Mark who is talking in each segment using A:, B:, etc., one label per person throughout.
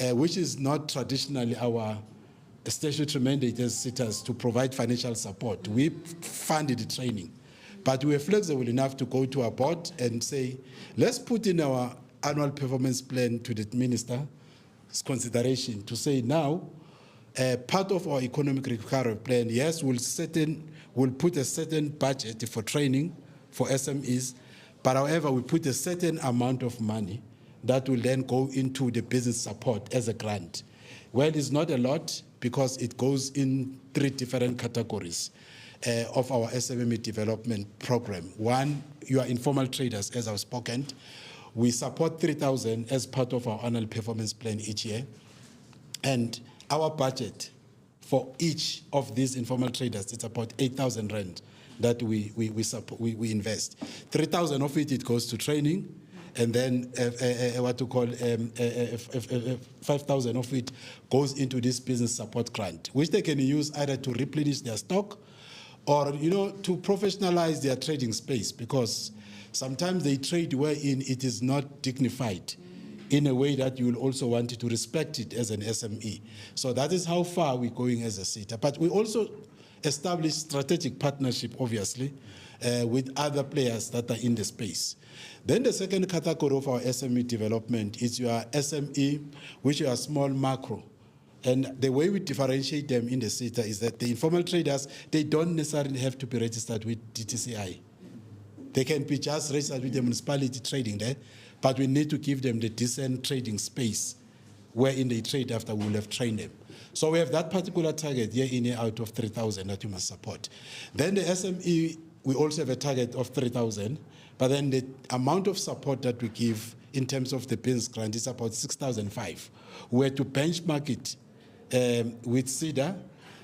A: which is not traditionally our statutory mandate as sitters to provide financial support. We funded the training, but we were flexible enough to go to our board and say, let's put in our annual performance plan to the minister's consideration to say now, part of our economic recovery plan, yes, we'll put a certain budget for training for SMEs, but however, we put a certain amount of money that will then go into the business support as a grant. Well, it's not a lot because it goes in 3 different categories of our SME development program. One, you are informal traders, as I've spoken. We support 3,000 as part of our annual performance plan each year. And our budget for each of these informal traders, it's about 8,000 rand that we invest. 3,000 of it goes to training, and then 5,000 of it goes into this business support grant, which they can use either to replenish their stock or, to professionalize their trading space, because sometimes they trade wherein it is not dignified in a way that you will also want to respect it as an SME. So that is how far we're going as a SETA. But we also establish strategic partnership, obviously, with other players that are in the space. Then the second category of our SME development is your SME, which are small macro. And the way we differentiate them in the SETA is that the informal traders, they don't necessarily have to be registered with DTCI. They can be just registered with the municipality trading there, but we need to give them the decent trading space wherein they trade after we will have trained them. So we have that particular target year in, year out of 3,000 that you must support. Then the SME, we also have a target of 3,000, but then the amount of support that we give in terms of the business grant is about 6,500. We had to benchmark it with CEDA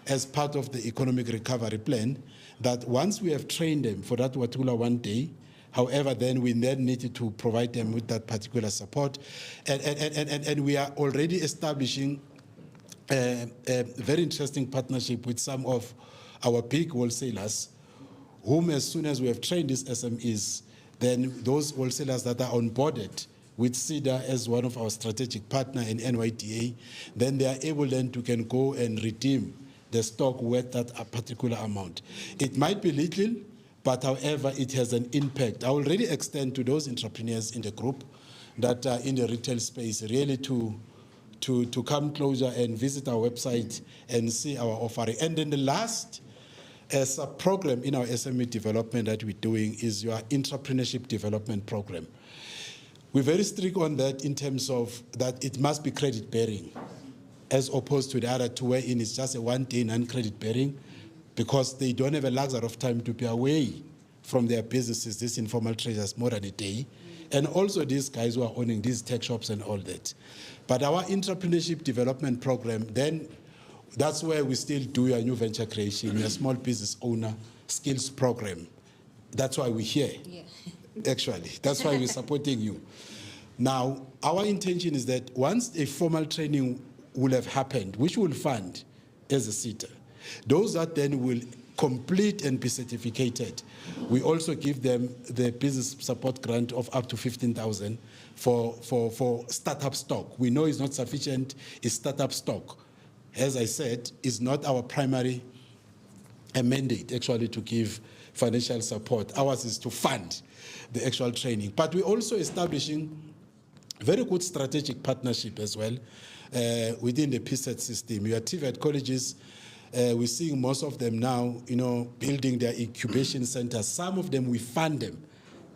A: as part of the economic recovery plan, that once we have trained them for that particular one day, however, then we then needed to provide them with that particular support. And we are already establishing a very interesting partnership with some of our big wholesalers, whom as soon as we have trained these SMEs, then those wholesalers that are onboarded with CEDA as one of our strategic partner in NYDA, then they are able then to can go and redeem the stock worth that a particular amount. It might be little, but however, it has an impact. I already extend to those entrepreneurs in the group that are in the retail space really to come closer and visit our website and see our offering. And then the last sub-program in our SME development that we're doing is your Entrepreneurship Development Program. We're very strict on that in terms of that it must be credit-bearing, as opposed to the other two wherein it's just a one-day non-credit-bearing, because they don't have a luxury of time to be away from their businesses, these informal traders, more than a day. And also these guys who are owning these tech shops and all that. But our Entrepreneurship Development Program, then that's where we still do your new venture creation, your small business owner skills program. That's why we're here, actually. That's why we're supporting you. Now, our intention is that once a formal training will have happened, which we'll fund as a SETA, those that then will complete and be certificated, we also give them the business support grant of up to 15,000 for startup stock. We know it's not sufficient, it's startup stock. As I said, it's not our primary mandate actually to give financial support. Ours is to fund the actual training. But we're also establishing very good strategic partnership as well within the PSET system. We are TVET colleges. We're seeing most of them now, building their incubation centers. Some of them, we fund them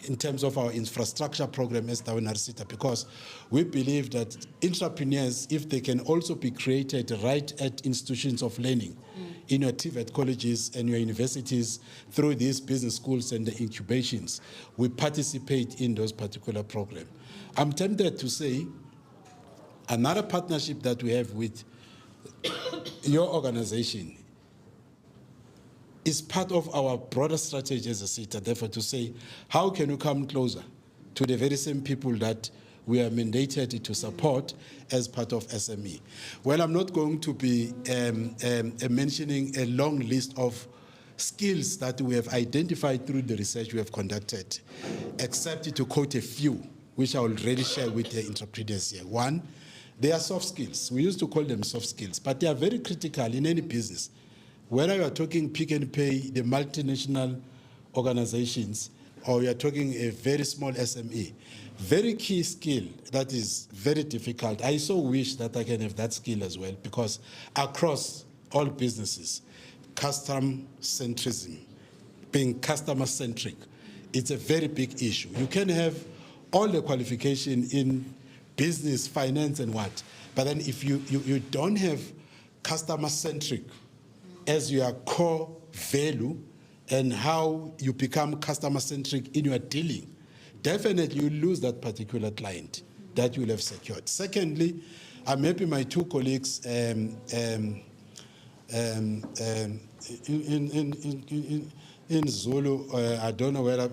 A: in terms of our infrastructure program as Down Arsita, because we believe that entrepreneurs, if they can also be created right at institutions of learning, in your TVET colleges and your universities, through these business schools and the incubations, we participate in those particular programs. I'm tempted to say another partnership that we have with your organization is part of our broader strategy as a SETA, therefore to say, how can we come closer to the very same people that we are mandated to support as part of SME? Well, I'm not going to be mentioning a long list of skills that we have identified through the research we have conducted, except to quote a few, which I will already share with the entrepreneurs here. One, They are soft skills. We used to call them soft skills, but they are very critical in any business. Whether you are talking Pick and Pay, the multinational organizations, or you are talking a very small SME, very key skill that is very difficult. I so wish that I can have that skill as well, because across all businesses, customer centrism, being customer centric, it's a very big issue. You can have all the qualification in business, finance, and what, but then if you don't have customer centric as your core value and how you become customer centric in your dealing, definitely you lose that particular client that you will have secured. Secondly, I'm happy my two colleagues in Zulu, I don't know whether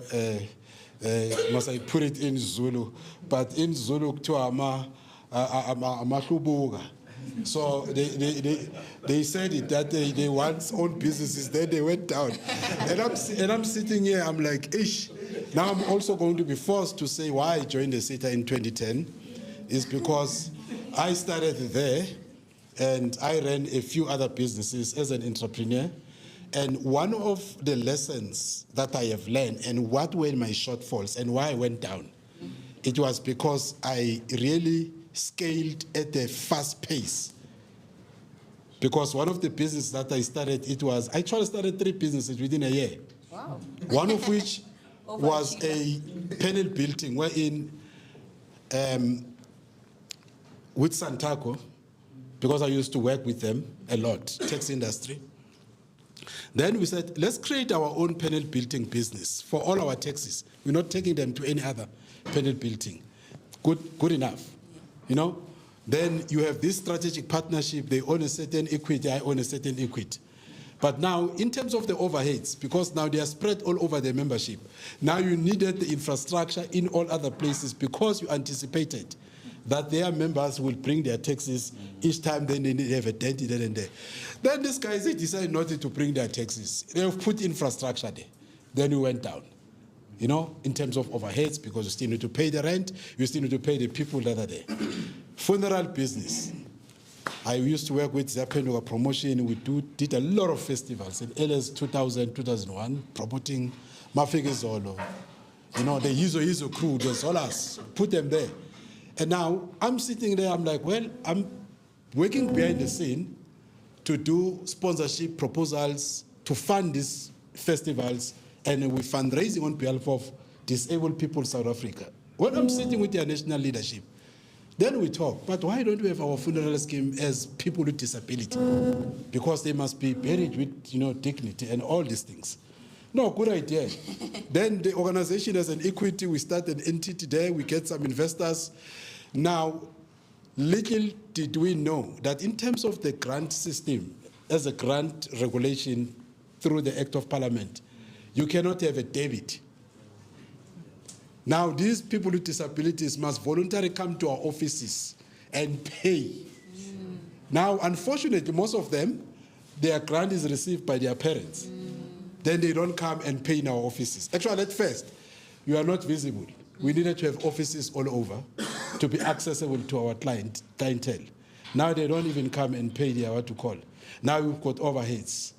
A: must I put it in Zulu, but in Zulu to Amahubuga. So they said it that they once owned businesses, then they went down. And I'm sitting here, I'm like, ish. Now I'm also going to be forced to say why I joined the CETA in 2010 is because I started there and I ran a few other businesses as an entrepreneur. And one of the lessons that I have learned and what were my shortfalls and why I went down, it was because I really scaled at a fast pace. Because one of the businesses that I started, I actually started 3 businesses within a year.
B: Wow.
A: One of which was a panel building wherein with Santaco, because I used to work with them a lot, tax industry. Then we said, let's create our own panel building business for all our taxis. We're not taking them to any other panel building. Good enough, you know? Then you have this strategic partnership. They own a certain equity, I own a certain equity. But now, in terms of the overheads, because now they are spread all over the membership, now you needed the infrastructure in all other places because you anticipated that their members will bring their taxes each time they have a dent here and there. Then these guys, they decided not to bring their taxes. They have put infrastructure there. Then we went down, you know, in terms of overheads, because you still need to pay the rent, you still need to pay the people that are there. Funeral business. I used to work with Zapenduka Promotion. We did a lot of festivals in LS 2000, 2001, promoting Mafegezolo. You know, the Yizo crew, there's all us, put them there. And now I'm sitting there, I'm like, well, I'm working behind the scene to do sponsorship proposals, to fund these festivals, and we're fundraising on behalf of disabled people in South Africa. When I'm sitting with their national leadership, then we talk, but why don't we have our funeral scheme as people with disability? Because they must be buried with, you know, dignity and all these things. No, good idea. Then the organization has an equity, we start an entity there, we get some investors. Now, little did we know that in terms of the grant system, as a grant regulation through the Act of Parliament, you cannot have a debit. Now, these people with disabilities must voluntarily come to our offices and pay. Now, unfortunately, most of them, their grant is received by their parents. Then they don't come and pay in our offices. Actually, at first, you are not visible. We needed to have offices all over to be accessible to our clientele. Now they don't even come and pay their what to call. Now we've got overheads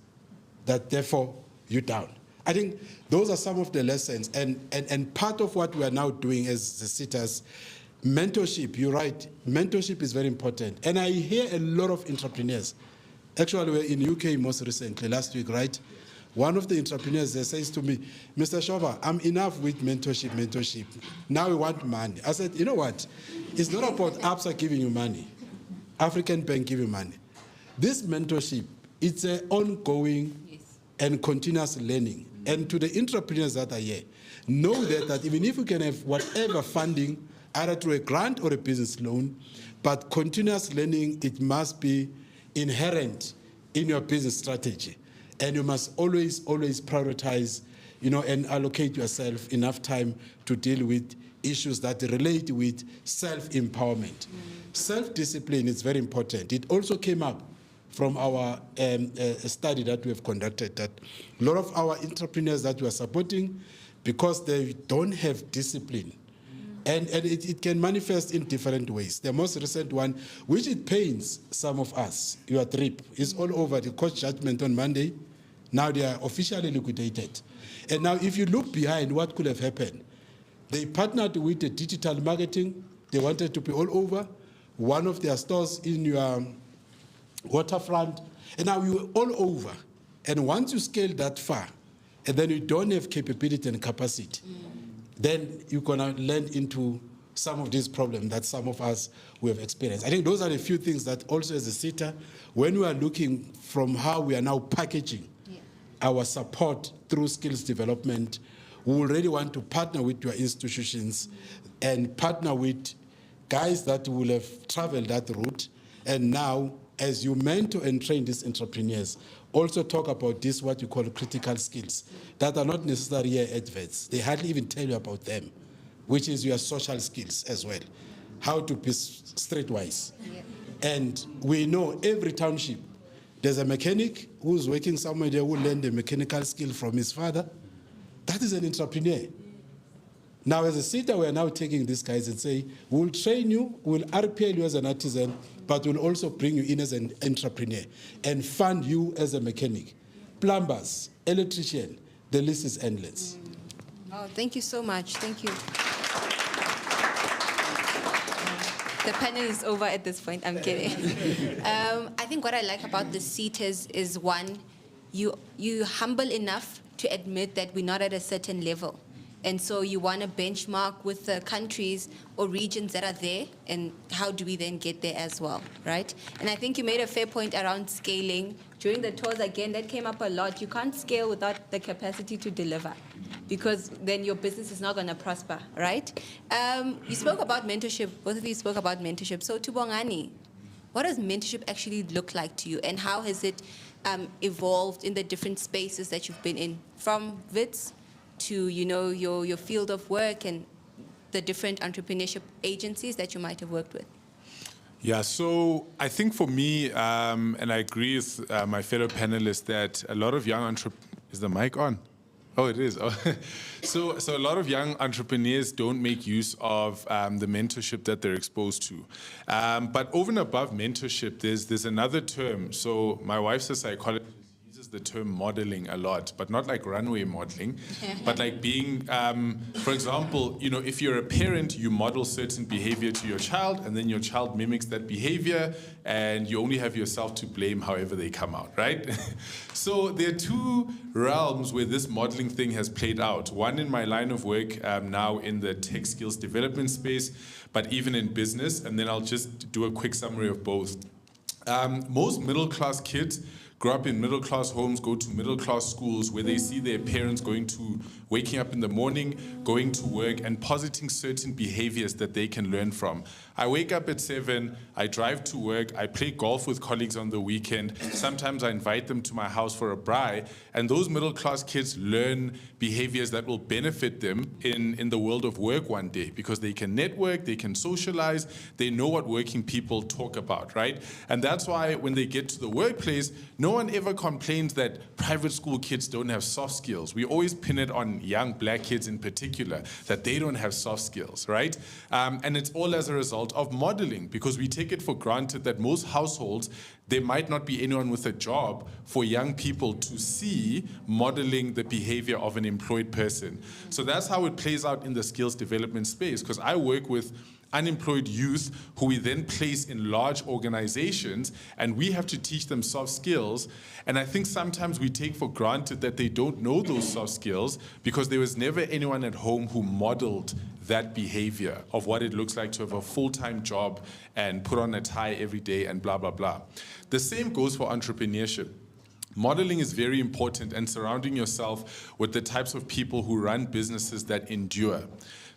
A: that therefore you're down. I think those are some of the lessons, and part of what we are now doing as the sitters, mentorship, you're right, mentorship is very important. And I hear a lot of entrepreneurs. Actually, we're in UK most recently, last week, right? One of the entrepreneurs there says to me, Mr. Shova, I'm enough with mentorship. Now we want money. I said, you know what? It's not about Absa giving you money, African Bank giving money. This mentorship, it's an ongoing and continuous learning. And to the entrepreneurs that are here, know that even if you can have whatever funding, either through a grant or a business loan, but continuous learning, it must be inherent in your business strategy. And you must always prioritize, you know, and allocate yourself enough time to deal with issues that relate with self-empowerment. Self-discipline is very important. It also came up from our study that we have conducted, that a lot of our entrepreneurs that we are supporting, because they don't have discipline, And it can manifest in different ways. The most recent one, which it pains some of us, your trip, is all over. The court judgment on Monday. Now they are officially liquidated. And now if you look behind what could have happened, they partnered with the digital marketing. They wanted to be all over. One of their stores in your waterfront. And now you're all over. And once you scale that far, and then you don't have capability and capacity, then you're going to land into some of these problems that some of us we have experienced. I think those are the few things that also as a sitter, when we are looking from how we are now packaging our support through skills development, we already want to partner with your institutions and partner with guys that will have traveled that route. And now, as you mentor and train these entrepreneurs, also talk about this, what you call critical skills, that are not necessarily adverts. They hardly even tell you about them, which is your social skills as well, how to be streetwise. And we know every township, there's a mechanic who's working somewhere there who learned a mechanical skill from his father. That is an entrepreneur. Now, as a sitter, we are now taking these guys and say, we'll train you, we'll RPL you as an artisan, but we'll also bring you in as an entrepreneur and fund you as a mechanic. Plumbers, electrician, the list is endless.
B: Oh, thank you so much. Thank you. The panel is over at this point. I'm kidding. I think what I like about the sitters is, one, you're humble enough to admit that we're not at a certain level. And so you want to benchmark with the countries or regions that are there, and how do we then get there as well, right? And I think you made a fair point around scaling. During the tours, again, that came up a lot. You can't scale without the capacity to deliver, because then your business is not going to prosper, right? You spoke about mentorship. Both of you spoke about mentorship. So Tubongani, what does mentorship actually look like to you, and how has it evolved in the different spaces that you've been in, from WITS to, you know, your field of work and the different entrepreneurship agencies that you might have worked with?
C: Yeah, so I think for me, and I agree with my fellow panelists, that a lot of young entrepreneurs... Is the mic on? Oh, it is. Oh. So a lot of young entrepreneurs don't make use of the mentorship that they're exposed to. But over and above mentorship, there's another term. So my wife's a psychologist. The term modeling a lot, but not like runway modeling, but like being, for example, you know, if you're a parent, you model certain behavior to your child, and then your child mimics that behavior, and you only have yourself to blame however they come out, right? So there are two realms where this modeling thing has played out. One in my line of work now in the tech skills development space, but even in business, and then I'll just do a quick summary of both. Most middle-class kids grow up in middle-class homes, go to middle-class schools where they see their parents waking up in the morning, going to work, and positing certain behaviors that they can learn from. I wake up at 7, I drive to work, I play golf with colleagues on the weekend, sometimes I invite them to my house for a braai, and those middle-class kids learn behaviors that will benefit them in the world of work one day, because they can network, they can socialize, they know what working people talk about, right? And that's why when they get to the workplace, no one ever complains that private school kids don't have soft skills. We always pin it on young black kids in particular, that they don't have soft skills, right? And it's all as a result of modeling, because we take it for granted that most households, there might not be anyone with a job for young people to see modeling the behavior of an employed person. So that's how it plays out in the skills development space, because I work with unemployed youth who we then place in large organizations, and we have to teach them soft skills. And I think sometimes we take for granted that they don't know those soft skills because there was never anyone at home who modeled that behavior of what it looks like to have a full-time job and put on a tie every day and blah, blah, blah. The same goes for entrepreneurship. Modeling is very important, and surrounding yourself with the types of people who run businesses that endure.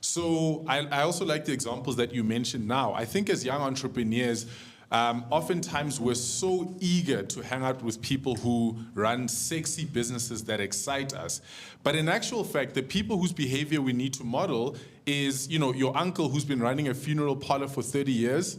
C: So I also like the examples that you mentioned now. I think as young entrepreneurs, oftentimes we're so eager to hang out with people who run sexy businesses that excite us. But in actual fact, the people whose behavior we need to model is, you know, your uncle who's been running a funeral parlor for 30 years.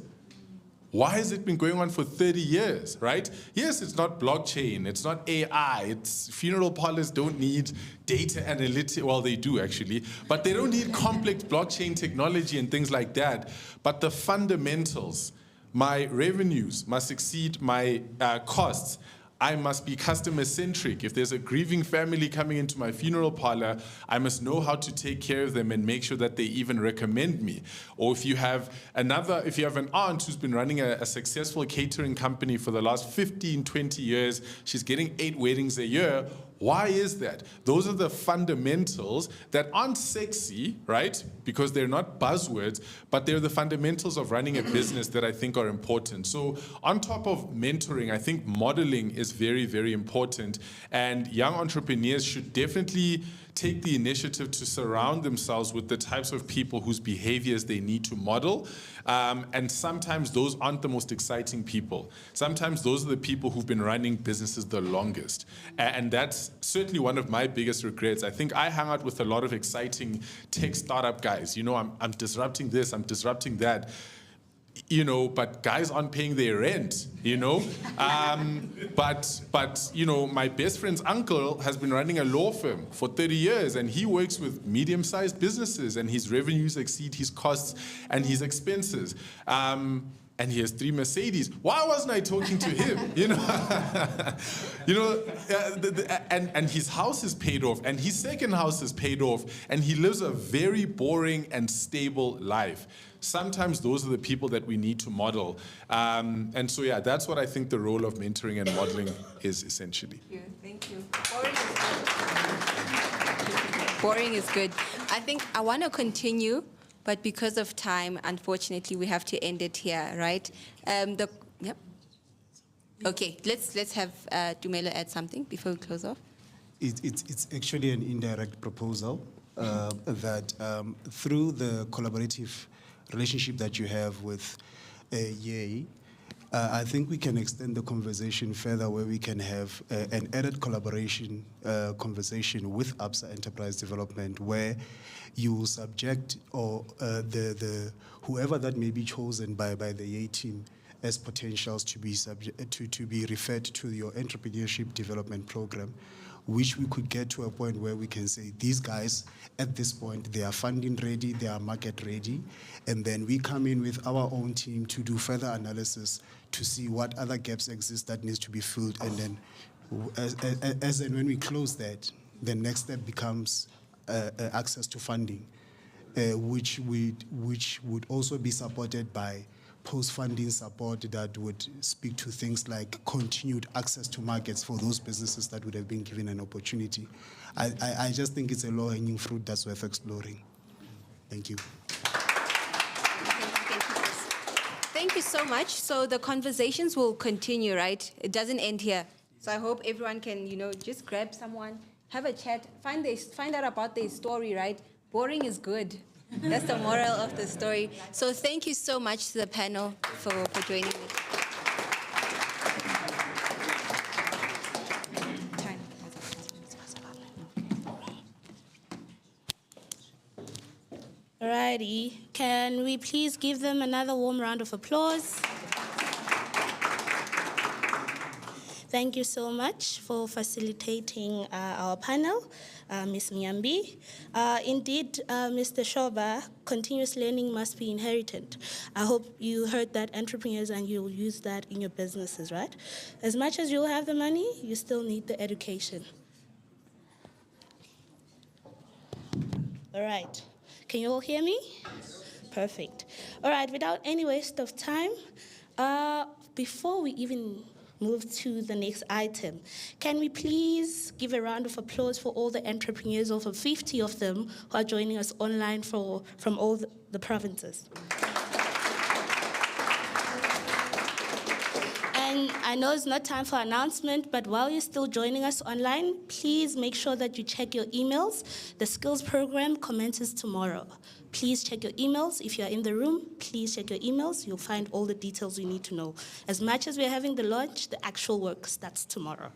C: Why has it been going on for 30 years, right? Yes, it's not blockchain, it's not AI, it's funeral parlors don't need data analytics, well, they do actually, but they don't need complex blockchain technology and things like that. But the fundamentals, my revenues must exceed my costs. I must be customer-centric. If there's a grieving family coming into my funeral parlor, I must know how to take care of them and make sure that they even recommend me. Or if you have an aunt who's been running a successful catering company for the last 15, 20 years, she's getting 8 weddings a year. Why is that? Those are the fundamentals that aren't sexy, right? Because they're not buzzwords, but they're the fundamentals of running a business that I think are important. So on top of mentoring, I think modeling is very, very important. And young entrepreneurs should definitely take the initiative to surround themselves with the types of people whose behaviors they need to model. And sometimes those aren't the most exciting people. Sometimes those are the people who've been running businesses the longest. And that's certainly one of my biggest regrets. I think I hang out with a lot of exciting tech startup guys. You know, I'm disrupting this, I'm disrupting that. You know, but guys aren't paying their rent, you know. But you know, my best friend's uncle has been running a law firm for 30 years, and he works with medium-sized businesses, and his revenues exceed his costs and his expenses. And he has 3 Mercedes. Why wasn't I talking to him? You know, and his house is paid off, and his second house is paid off, and he lives a very boring and stable life. Sometimes those are the people that we need to model. And so, yeah, that's what I think the role of mentoring and modeling is essentially.
B: Thank you. Boring is good. I think I want to continue, but because of time, unfortunately, we have to end it here, right? Yep. Okay, let's have Tumelo add something before we close off.
D: It's actually an indirect proposal that through the collaborative relationship that you have with YAEI, I think we can extend the conversation further, where we can have an added collaboration conversation with Absa Enterprise Development, where you will subject or the whoever that may be chosen by the YAEI team as potentials to be to be referred to your entrepreneurship development program, which we could get to a point where we can say, these guys, at this point, they are funding ready, they are market ready, and then we come in with our own team to do further analysis to see what other gaps exist that needs to be filled, and then as and when we close that, the next step becomes access to funding, which would also be supported by post-funding support that would speak to things like continued access to markets for those businesses that would have been given an opportunity. I just think it's a low-hanging fruit that's worth exploring. Thank you.
B: Thank you so much. So the conversations will continue, right? It doesn't end here. So I hope everyone can, just grab someone, have a chat, find out about their story, right? Boring is good. That's the moral of the story. So thank you so much to the panel for joining me.
E: Alrighty, can we please give them another warm round of applause? Thank you so much for facilitating our panel, Ms. Nyambi. Indeed, Mr. Shoba, continuous learning must be inherited. I hope you heard that, entrepreneurs, and you'll use that in your businesses, right? As much as you'll have the money, you still need the education. All right. Can you all hear me? Perfect. All right, without any waste of time, before we even move to the next item, can we please give a round of applause for all the entrepreneurs, over 50 of them, who are joining us online from all the provinces. And I know it's not time for announcement, but while you're still joining us online, please make sure that you check your emails. The skills program commences tomorrow. Please check your emails. If you're in the room, please check your emails. You'll find all the details you need to know. As much as we're having the launch, the actual work starts tomorrow.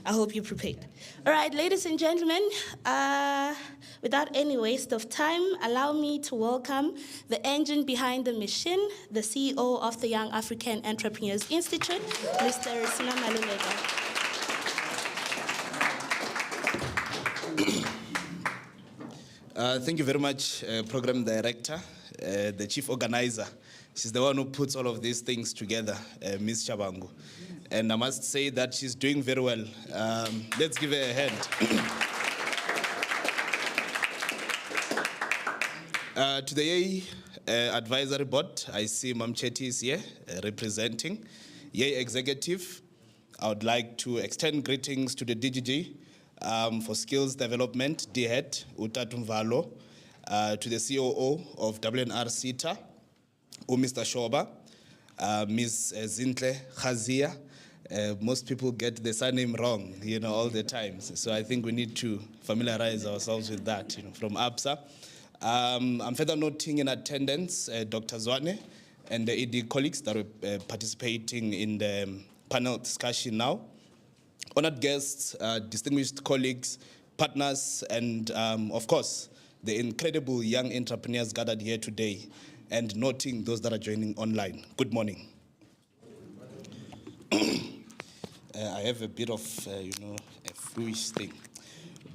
E: I hope you're prepared. All right, ladies and gentlemen, without any waste of time, allow me to welcome the engine behind the machine, the CEO of the Young African Entrepreneurs Institute, Mr. Risina Maluleka.
F: Thank you very much, Program Director, the Chief Organizer. She's the one who puts all of these things together, Ms. Chabangu. And I must say that she's doing very well. Let's give her a hand. To the YAEI Advisory Board, I see Mam Chetty is here representing. YAEI Executive, I would like to extend greetings to the DGG for Skills Development, DHED, Utatumvalo, to the COO of WNR CETA, Mr. Shoba, Ms. Zintle Khazia. Most people get the surname wrong, all the time. So I think we need to familiarize ourselves with that, from Absa. I'm further noting in attendance Dr. Zwane and the ED colleagues that are participating in the panel discussion now. Honored guests, distinguished colleagues, partners, and of course, the incredible young entrepreneurs gathered here today, and noting those that are joining online. Good morning. I have a bit of, a fluish thing.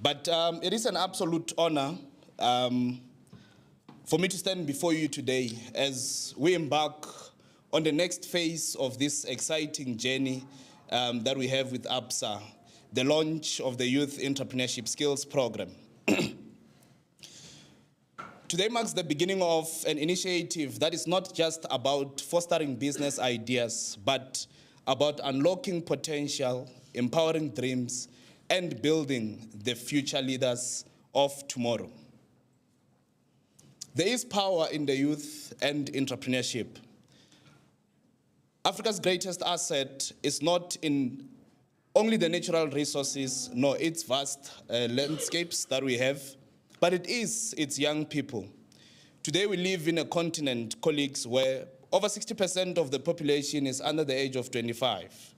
F: But it is an absolute honor for me to stand before you today as we embark on the next phase of this exciting journey that we have with Absa, the launch of the Youth Entrepreneurship Skills Program. Today marks the beginning of an initiative that is not just about fostering business ideas, but about unlocking potential, empowering dreams, and building the future leaders of tomorrow. There is power in the youth and entrepreneurship. Africa's greatest asset is not in only the natural resources, nor its vast landscapes that we have, but it is its young people. Today we live in a continent, colleagues, where over 60% of the population is under the age of 25.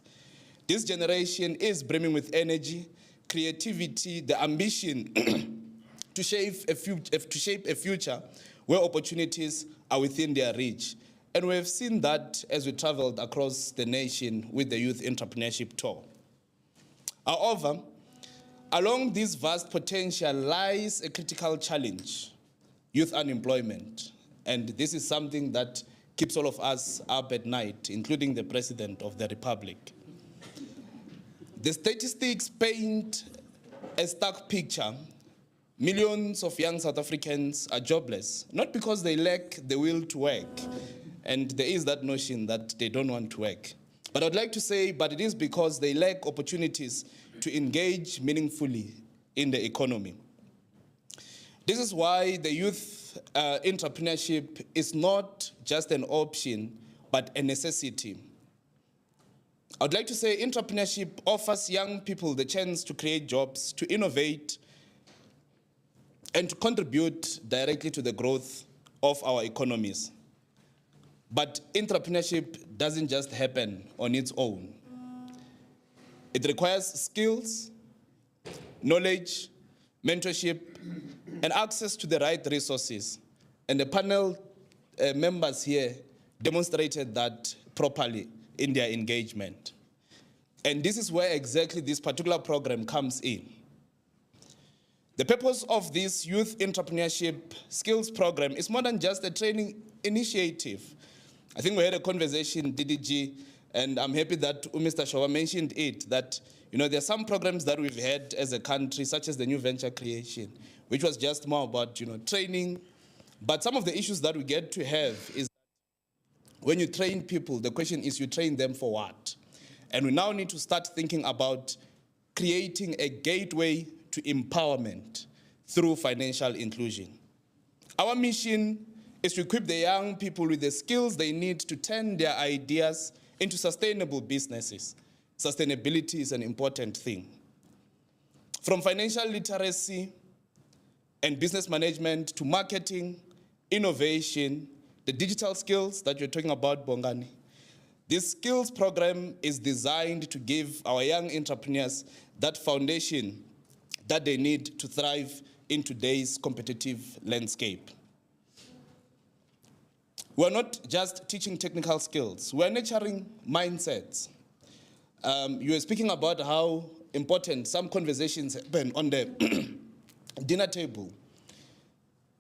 F: This generation is brimming with energy, creativity, the ambition to shape a future where opportunities are within their reach. And we have seen that as we traveled across the nation with the Youth Entrepreneurship Tour. However, along this vast potential lies a critical challenge: youth unemployment. And this is something that keeps all of us up at night, including the President of the Republic. The statistics paint a stark picture. Millions of young South Africans are jobless, not because they lack the will to work, and there is that notion that they don't want to work. But I'd like to say, but it is because they lack opportunities to engage meaningfully in the economy. This is why the youth entrepreneurship is not just an option, but a necessity. I'd like to say entrepreneurship offers young people the chance to create jobs, to innovate, and to contribute directly to the growth of our economies. But entrepreneurship doesn't just happen on its own. It requires skills, knowledge, mentorship, and access to the right resources. And the panel members here demonstrated that properly in their engagement. And this is where exactly this particular program comes in. The purpose of this Youth Entrepreneurship Skills Program is more than just a training initiative. I think we had a conversation, DDG, and I'm happy that Mr. Shoba mentioned it, that there are some programs that we've had as a country, such as the New Venture Creation, which was just more about training. But some of the issues that we get to have is when you train people, the question is you train them for what? And we now need to start thinking about creating a gateway to empowerment through financial inclusion. Our mission is to equip the young people with the skills they need to turn their ideas into sustainable businesses. Sustainability is an important thing. From financial literacy and business management to marketing, innovation, the digital skills that you're talking about, Bongani, This skills program is designed to give our young entrepreneurs that foundation that they need to thrive in today's competitive landscape. We're not just teaching technical skills, we're nurturing mindsets. You were speaking about how important some conversations happen on the dinner table.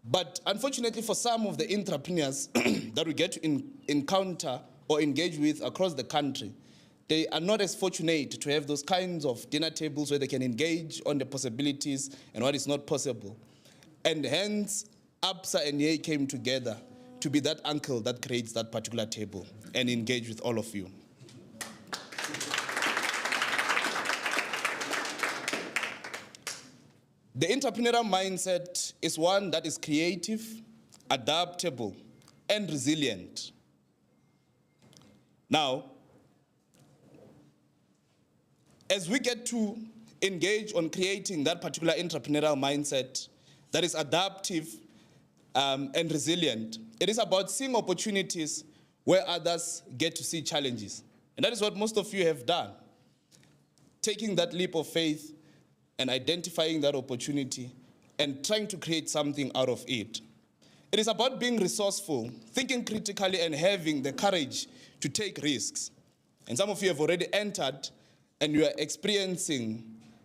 F: But unfortunately for some of the entrepreneurs that we get to encounter or engage with across the country, they are not as fortunate to have those kinds of dinner tables where they can engage on the possibilities and what is not possible. And hence, Absa and YAEI came together to be that uncle that creates that particular table and engage with all of you. The entrepreneurial mindset is one that is creative, adaptable, and resilient. Now, as we get to engage on creating that particular entrepreneurial mindset that is adaptive and resilient, it is about seeing opportunities where others get to see challenges. And that is what most of you have done. Taking that leap of faith and identifying that opportunity and trying to create something out of it. It is about being resourceful, thinking critically, and having the courage to take risks. And some of you have already entered and you are experiencing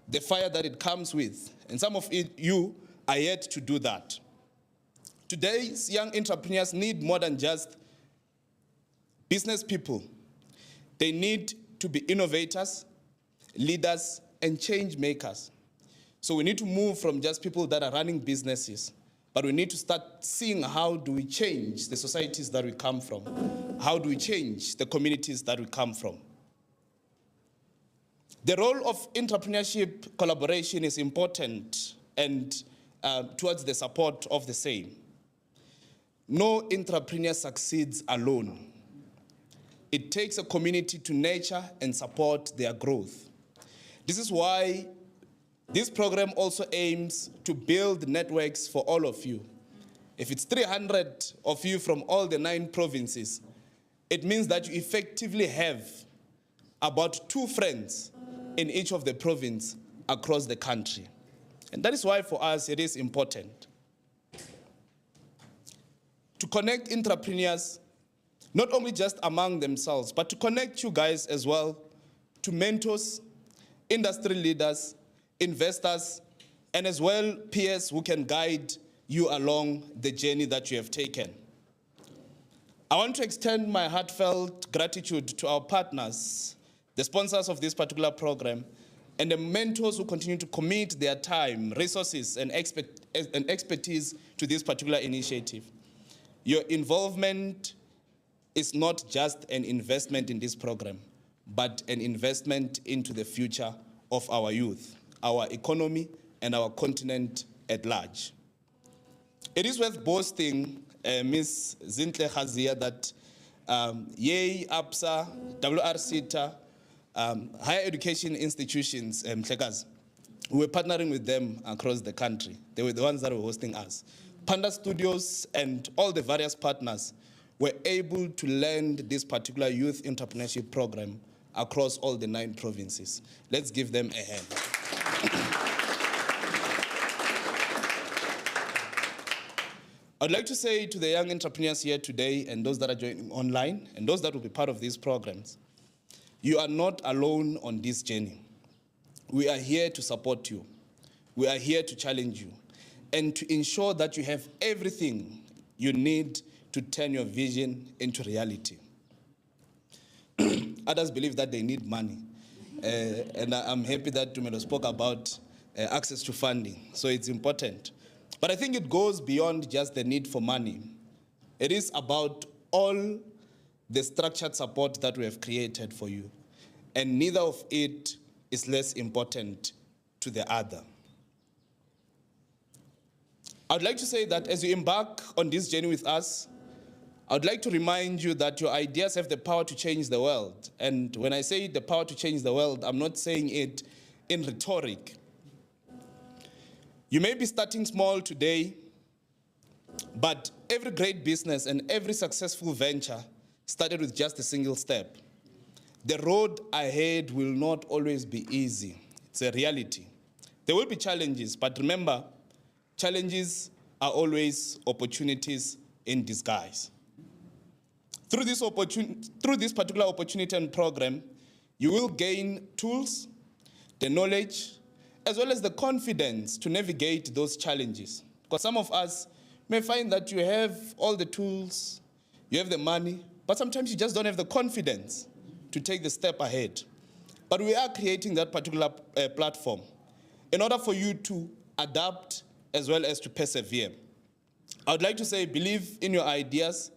F: the fire that it comes with. And some of you are yet to do that. Today's young entrepreneurs need more than just business people. They need to be innovators, leaders, and change makers. So we need to move from just people that are running businesses, but we need to start seeing how do we change the societies that we come from? How do we change the communities that we come from? The role of entrepreneurship collaboration is important and towards the support of the same. No entrepreneur succeeds alone. It takes a community to nurture and support their growth. This is why this program also aims to build networks for all of you. If it's 300 of you from all the 9 provinces, it means that you effectively have about 2 friends in each of the provinces across the country. And that is why for us it is important to connect entrepreneurs, not only just among themselves, but to connect you guys as well to mentors, industry leaders, investors, and as well peers who can guide you along the journey that you have taken. I want to extend my heartfelt gratitude to our partners, the sponsors of this particular program, and the mentors who continue to commit their time, resources, and expertise to this particular initiative. Your involvement is not just an investment in this program, but an investment into the future of our youth, our economy, and our continent at large. It is worth boasting, Ms. Zintle Khazia, that YAEI, Absa, WRCTA, higher education institutions, we were partnering with them across the country. They were the ones that were hosting us. Panda Studios and all the various partners were able to land this particular youth entrepreneurship program across all the 9 provinces. Let's give them a hand. I'd like to say to the young entrepreneurs here today and those that are joining online and those that will be part of these programs, you are not alone on this journey. We are here to support you. We are here to challenge you and to ensure that you have everything you need to turn your vision into reality. Others believe that they need money. And I'm happy that Tumelo spoke about access to funding. So it's important. But I think it goes beyond just the need for money. It is about all the structured support that we have created for you. And neither of it is less important to the other. I'd like to say that as you embark on this journey with us, I'd like to remind you that your ideas have the power to change the world. And when I say the power to change the world, I'm not saying it in rhetoric. You may be starting small today, but every great business and every successful venture started with just a single step. the road ahead will not always be easy. It's a reality. There will be challenges, but remember, challenges are always opportunities in disguise. Through this particular opportunity and program, you will gain tools, the knowledge, as well as the confidence to navigate those challenges. Because some of us may find that you have all the tools, you have the money, but sometimes you just don't have the confidence to take the step ahead. But we are creating that particular platform in order for you to adapt as well as to persevere. I would like to say, believe in your ideas,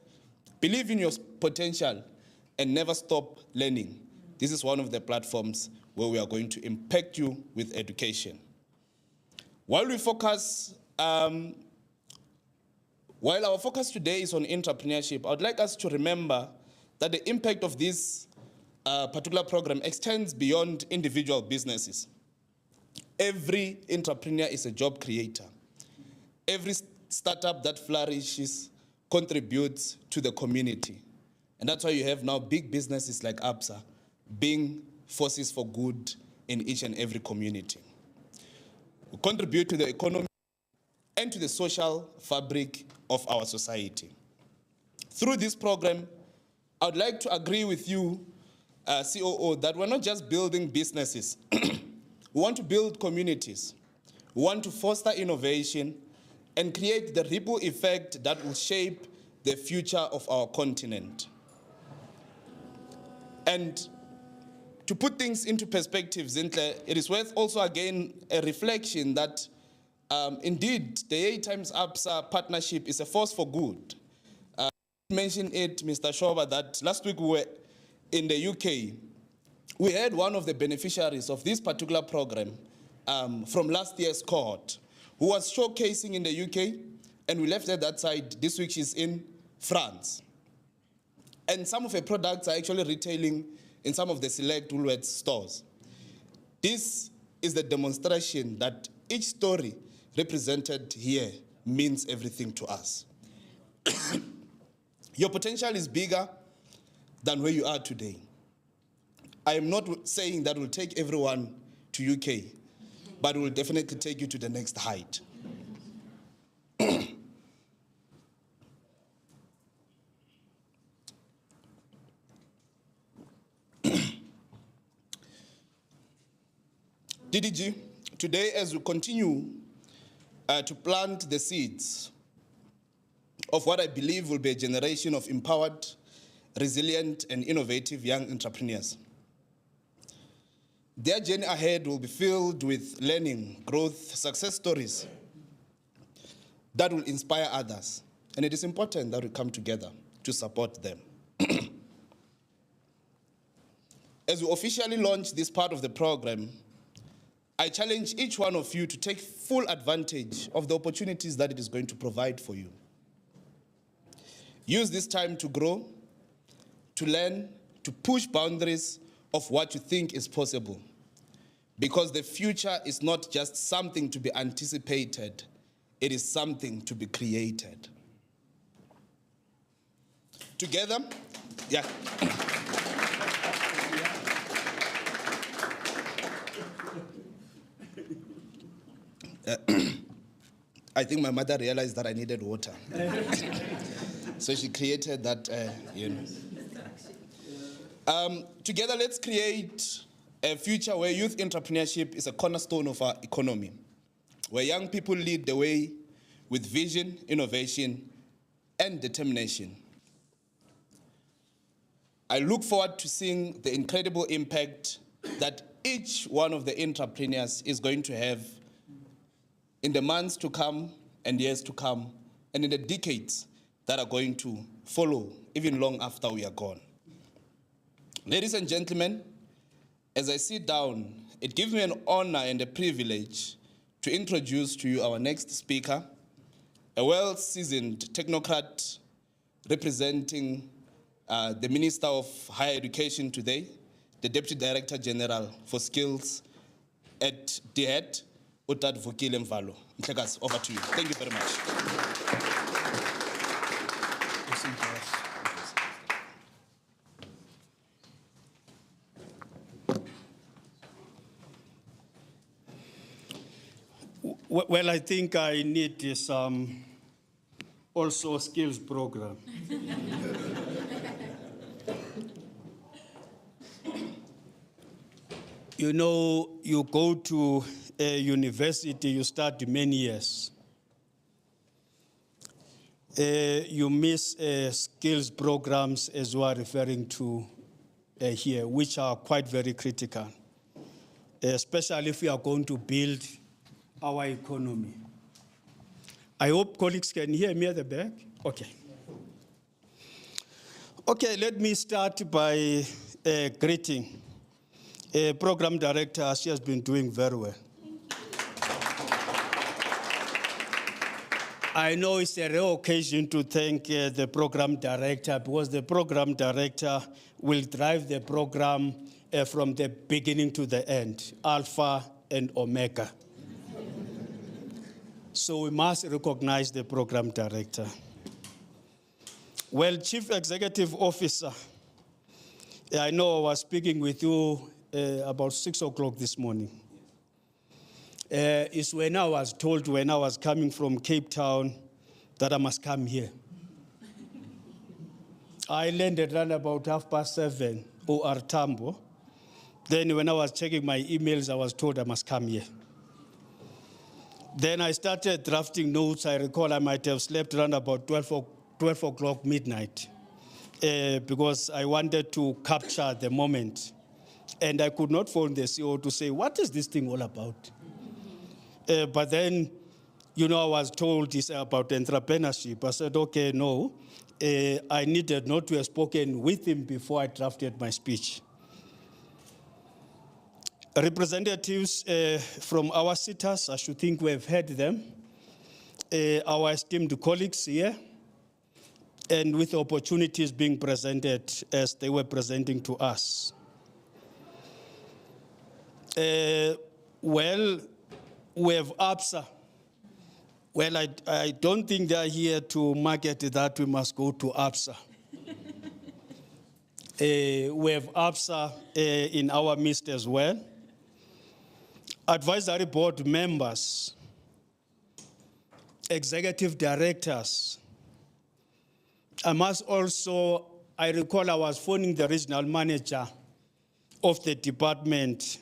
F: believe in your potential, and never stop learning. This is one of the platforms where we are going to impact you with education. While our focus today is on entrepreneurship, I would like us to remember that the impact of this particular program extends beyond individual businesses. Every entrepreneur is a job creator. Every startup that flourishes contributes to the community. And that's why you have now big businesses like Absa being forces for good in each and every community. We contribute to the economy and to the social fabric of our society. Through this program, I would like to agree with you, COO, that we're not just building businesses. We want to build communities. We want to foster innovation and create the ripple effect that will shape the future of our continent. And to put things into perspective, Zintle, it is worth also again a reflection that indeed the YAEI times Absa partnership is a force for good. You mentioned it, Mr. Shoba, that last week we were in the UK. We had one of the beneficiaries of this particular program from last year's cohort who was showcasing in the UK, and we left her that side. This week she's in France. And some of her products are actually retailing in some of the select Woolworths stores. This is the demonstration that each story represented here means everything to us. Your potential is bigger than where you are today. I am not saying that will take everyone to UK, but will definitely take you to the next height. DDG, today as we continue to plant the seeds of what I believe will be a generation of empowered, resilient, and innovative young entrepreneurs. Their journey ahead will be filled with learning, growth, success stories that will inspire others. And it is important that we come together to support them. As we officially launch this part of the program, I challenge each one of you to take full advantage of the opportunities that it is going to provide for you. Use this time to grow, to learn, to push boundaries of what you think is possible. Because the future is not just something to be anticipated, it is something to be created. Together, yeah. I think my mother realized that I needed water. So she created that, Together, let's create a future where youth entrepreneurship is a cornerstone of our economy, where young people lead the way with vision, innovation, and determination. I look forward to seeing the incredible impact that each one of the entrepreneurs is going to have in the months to come and years to come, and in the decades that are going to follow, even long after we are gone. Ladies and gentlemen, as I sit down, it gives me an honor and a privilege to introduce to you our next speaker, a well-seasoned technocrat representing the Minister of Higher Education today, the Deputy Director General for Skills at DHET, Utad Vukile Mvalo. Mhlekazi, over to you. Thank you very much.
G: Well, I think I need some also skills program. You know, you go to a university, you study many years. You miss skills programs, as you are referring to here, which are quite very critical, especially if we are going to build our economy. I hope colleagues can hear me at the back. Okay. Okay, let me start by greeting Program Director. She has been doing very well. I know it's a rare occasion to thank the Program Director, because the Program Director will drive the program from the beginning to the end, Alpha and Omega. So we must recognize the Program Director. Well, Chief Executive Officer, I know I was speaking with you about 6 o'clock this morning. Is when I was told, when I was coming from Cape Town, that I must come here. I landed around about 7:30 OR Tambo. Then when I was checking my emails, I was told I must come here. Then I started drafting notes. I recall I might have slept around about 12 o'clock midnight because I wanted to capture the moment. And I could not phone the CEO to say, what is this thing all about? But then, you know, I was told it's about entrepreneurship. I said, okay, no. I needed not to have spoken with him before I drafted my speech. Representatives from our sitters, I should think we have heard them. Our esteemed colleagues here, and with opportunities being presented as they were presenting to us. Well, we have Absa. Well, I don't think they are here to market that we must go to Absa. We have Absa in our midst as well. Advisory board members, executive directors. I must also, I recall I was phoning the regional manager of the department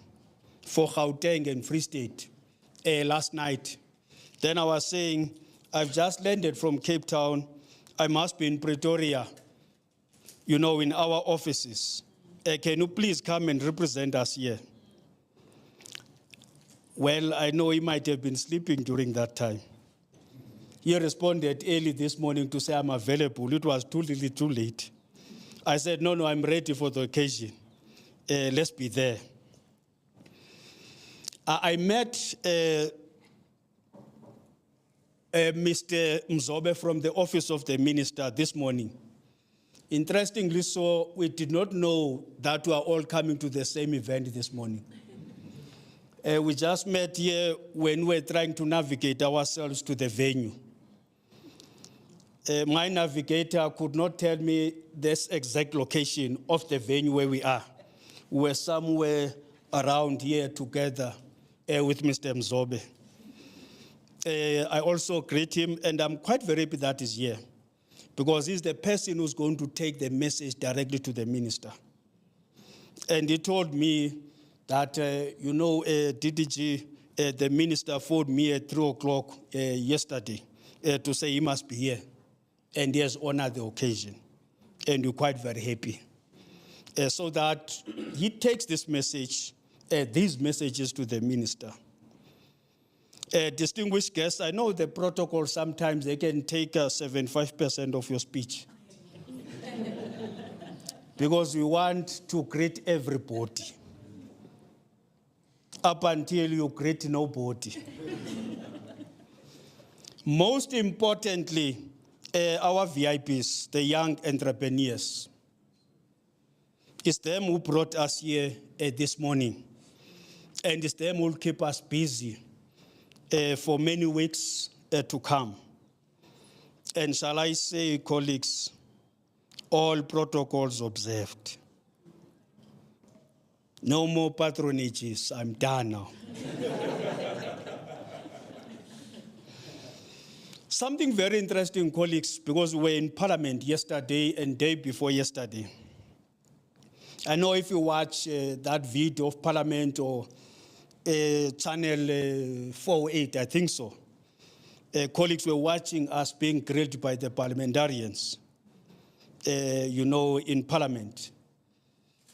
G: for Gauteng and Free State last night. Then I was saying, I've just landed from Cape Town. I must be in Pretoria, you know, in our offices. Can you please come and represent us here? Well, I know he might have been sleeping during that time. He responded early this morning to say, I'm available. It was too late. I said, no, I'm ready for the occasion. Let's be there. I met Mr. Mzobe from the office of the minister this morning. Interestingly so, we did not know that we are all coming to the same event this morning. We just met here when we were trying to navigate ourselves to the venue. My navigator could not tell me this exact location of the venue where we are. We were somewhere around here together with Mr. Mzobe. I also greet him, and I'm quite very happy that he's here, because he's the person who's going to take the message directly to the minister. And he told me that, DDG, the minister phoned me at 3 o'clock yesterday to say he must be here. And he has honored the occasion. And we're quite very happy. So that he takes this message, these messages to the minister. Distinguished guests, I know the protocol sometimes they can take 75% of your speech. Because we want to greet everybody. Up until you greet nobody. Most importantly, our VIPs, the young entrepreneurs. It's them who brought us here this morning. And it's them who will keep us busy for many weeks to come. And shall I say, colleagues, all protocols observed. No more patronages. I'm done now. Something very interesting, colleagues, because we were in Parliament yesterday and day before yesterday. I know if you watch that video of Parliament or channel 408, I think so, colleagues were watching us being grilled by the parliamentarians, in Parliament.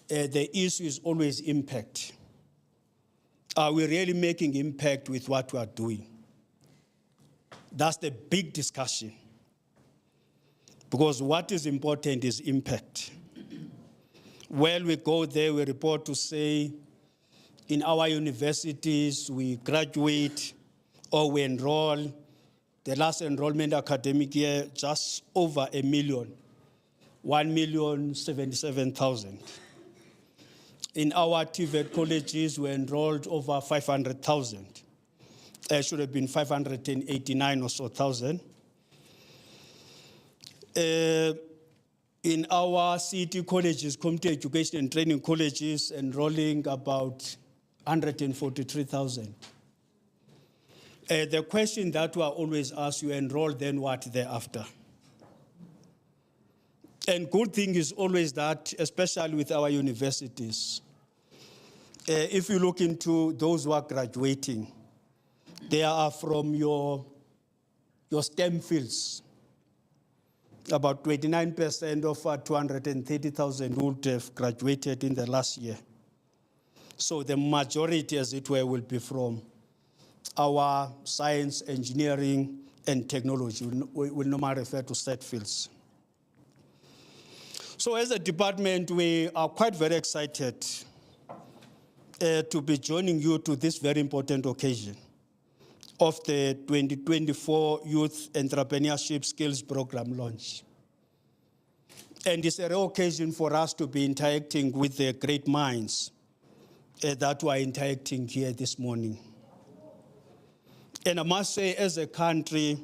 G: The issue is always impact. Are we really making impact with what we are doing? That's the big discussion. Because what is important is impact. Well, we go there, we report to say, in our universities, we graduate or we enroll. The last enrollment academic year, just over 1 million, 1,077,000. In our TVET colleges, we enrolled over 500,000. It should have been 589 or so thousand. In our CET colleges, community education and training colleges, enrolling about 143,000. The question that we are always asked, you enroll, then what thereafter? And good thing is always that, especially with our universities, if you look into those who are graduating, they are from your STEM fields. About 29% of our 230,000 would have graduated in the last year. So the majority, as it were, will be from our science, engineering, and technology. We will normally refer to STEM fields. So as a department, we are quite very excited to be joining you to this very important occasion of the 2024 Youth Entrepreneurship Skills Program launch. And it's a rare occasion for us to be interacting with the great minds that we are interacting here this morning. And I must say, as a country,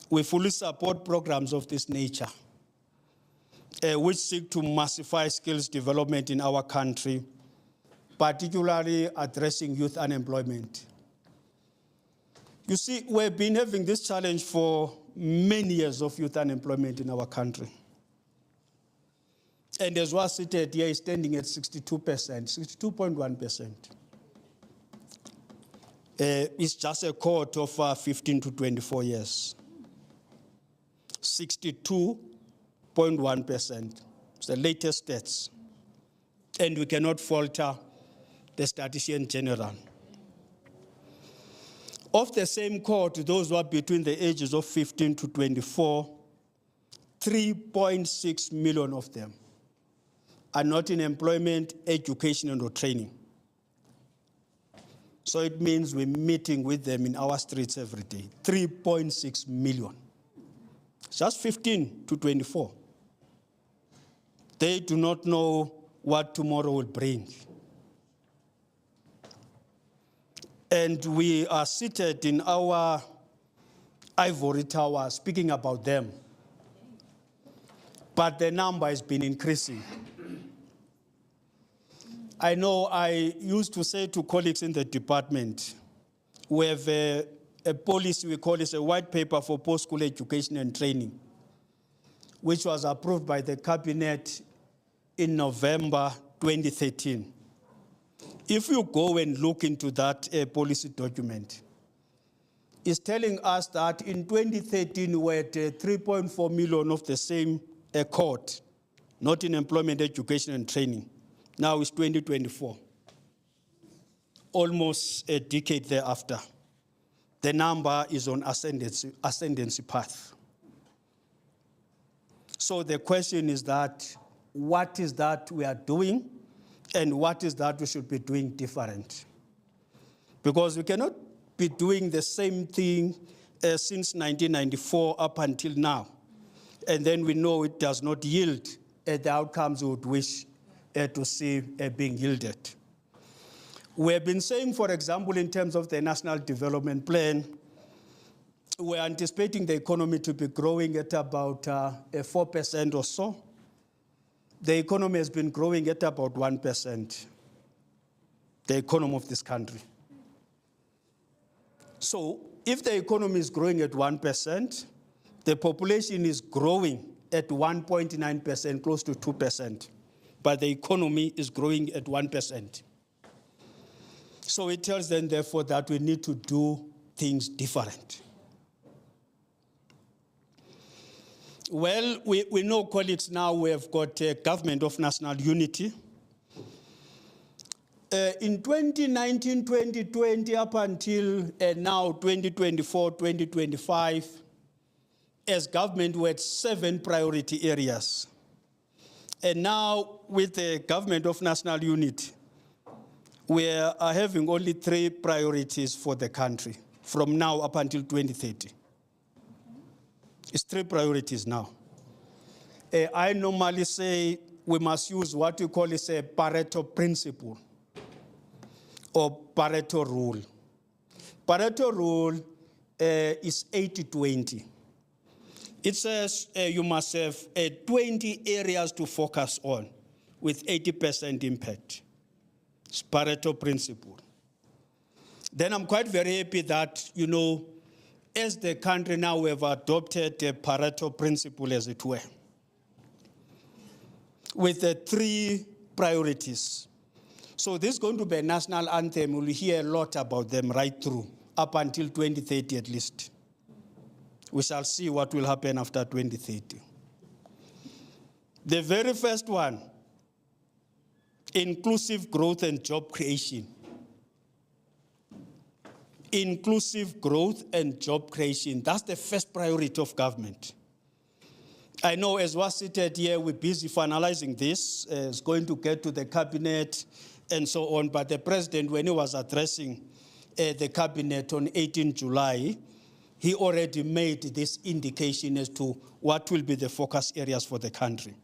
G: we fully support programs of this nature, which seek to massify skills development in our country, particularly addressing youth unemployment. You see, we've been having this challenge for many years of youth unemployment in our country. And as was stated here, is standing at 62%, 62.1%. It's just a cohort of 15 to 24 years. 62.1%. It's the latest stats. And we cannot falter the statistician general. Of the same cohort, those who are between the ages of 15 to 24, 3.6 million of them are not in employment, education, and or training. So it means we're meeting with them in our streets every day. 3.6 million. Just 15 to 24. They do not know what tomorrow will bring. And we are seated in our ivory tower speaking about them. But the number has been increasing. I know I used to say to colleagues in the department, we have a policy, we call it a white paper for post-school education and training, which was approved by the cabinet in November 2013. If you go and look into that policy document, it's telling us that in 2013 we had 3.4 million of the same cohort, not in employment, education, and training. Now it's 2024, almost a decade thereafter. The number is on ascendancy path. So the question is that, what is that we are doing and what is that we should be doing different? Because we cannot be doing the same thing since 1994 up until now. And then we know it does not yield the outcomes we would wish to see being yielded. We have been saying, for example, in terms of the National Development Plan, we're anticipating the economy to be growing at about 4% or so. The economy has been growing at about 1%, the economy of this country. So if the economy is growing at 1%, the population is growing at 1.9%, close to 2%, but the economy is growing at 1%. So it tells them, therefore, that we need to do things different. Well, we know, colleagues, now we have got a government of national unity. In 2019, 2020, up until now, 2024, 2025, as government, we had 7 priority areas. And now, with the government of national unity, we are having only 3 priorities for the country from now up until 2030. It's 3 priorities now. I normally say we must use what we call a Pareto principle or Pareto rule. Pareto rule is 80-20. It says you must have 20 areas to focus on with 80% impact. It's Pareto principle. Then I'm quite very happy that, as the country now, we have adopted the Pareto principle, as it were, with the 3 priorities. So this is going to be a national anthem. We'll hear a lot about them right through, up until 2030 at least. We shall see what will happen after 2030. The very first one, inclusive growth and job creation. Inclusive growth and job creation. That's the first priority of government. I know as was seated here, we're busy finalizing this. It's going to get to the cabinet and so on. But the president, when he was addressing the cabinet on 18 July, he already made this indication as to what will be the focus areas for the country.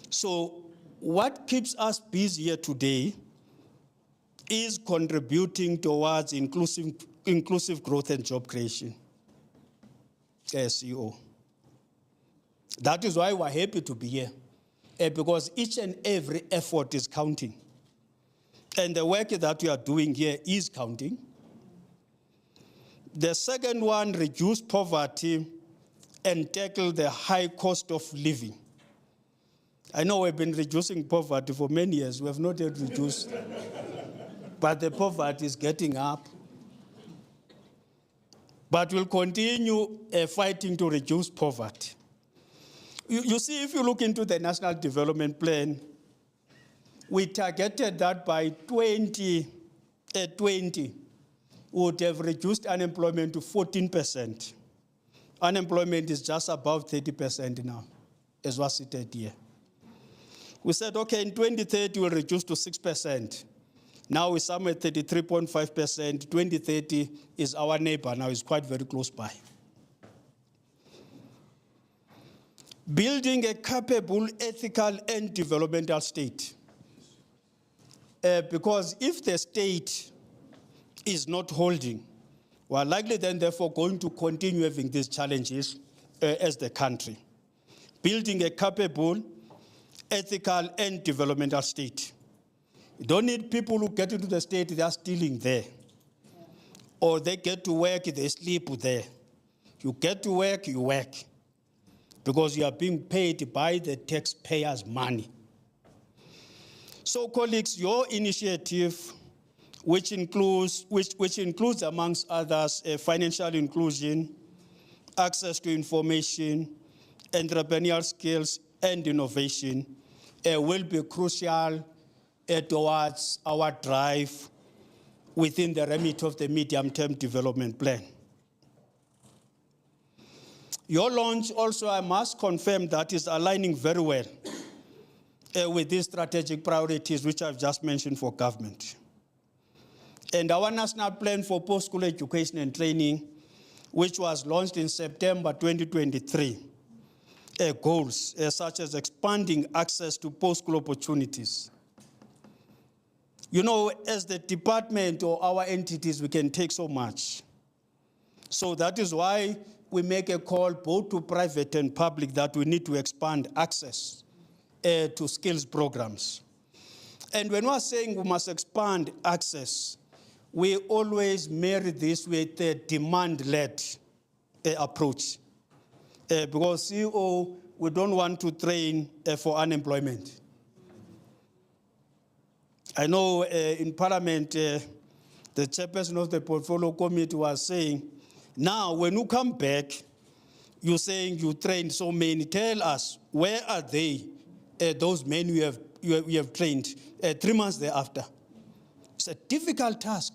G: So what keeps us busy here today is contributing towards inclusive growth and job creation, CEO. That is why we're happy to be here, because each and every effort is counting. And the work that we are doing here is counting. The second one, reduce poverty and tackle the high cost of living. I know we've been reducing poverty for many years. We have not yet reduced, but the poverty is getting up. But we'll continue fighting to reduce poverty. You see, if you look into the National Development Plan, we targeted that by 2020, we would have reduced unemployment to 14%. Unemployment is just above 30% now, as was stated here. We said, okay, in 2030, we'll reduce to 6%. Now we're somewhere at 33.5%. 2030 is our neighbor now, it's quite very close by. Building a capable, ethical, and developmental state. Because if the state is not holding, we're likely then therefore going to continue having these challenges as the country. Building a capable, ethical, and developmental state. You don't need people who get into the state, they are stealing there. Or they get to work, they sleep there. You get to work, you work. Because you are being paid by the taxpayers' money. So, colleagues, your initiative, which includes amongst others, financial inclusion, access to information, entrepreneurial skills, and innovation, will be crucial towards our drive within the remit of the medium-term development plan. Your launch also, I must confirm, that is aligning very well with these strategic priorities which I've just mentioned for government. And our national plan for post-school education and training, which was launched in September 2023, goals such as expanding access to post-school opportunities. You know, as the department or our entities, we can take so much. So that is why we make a call both to private and public that we need to expand access to skills programs. And when we're saying we must expand access, we always marry this with a demand-led approach. Because CEO, we don't want to train for unemployment. I know in Parliament, the chairperson of the Portfolio Committee was saying, now when you come back, you're saying you trained so many. Tell us, where are they, those men you have trained 3 months thereafter? It's a difficult task.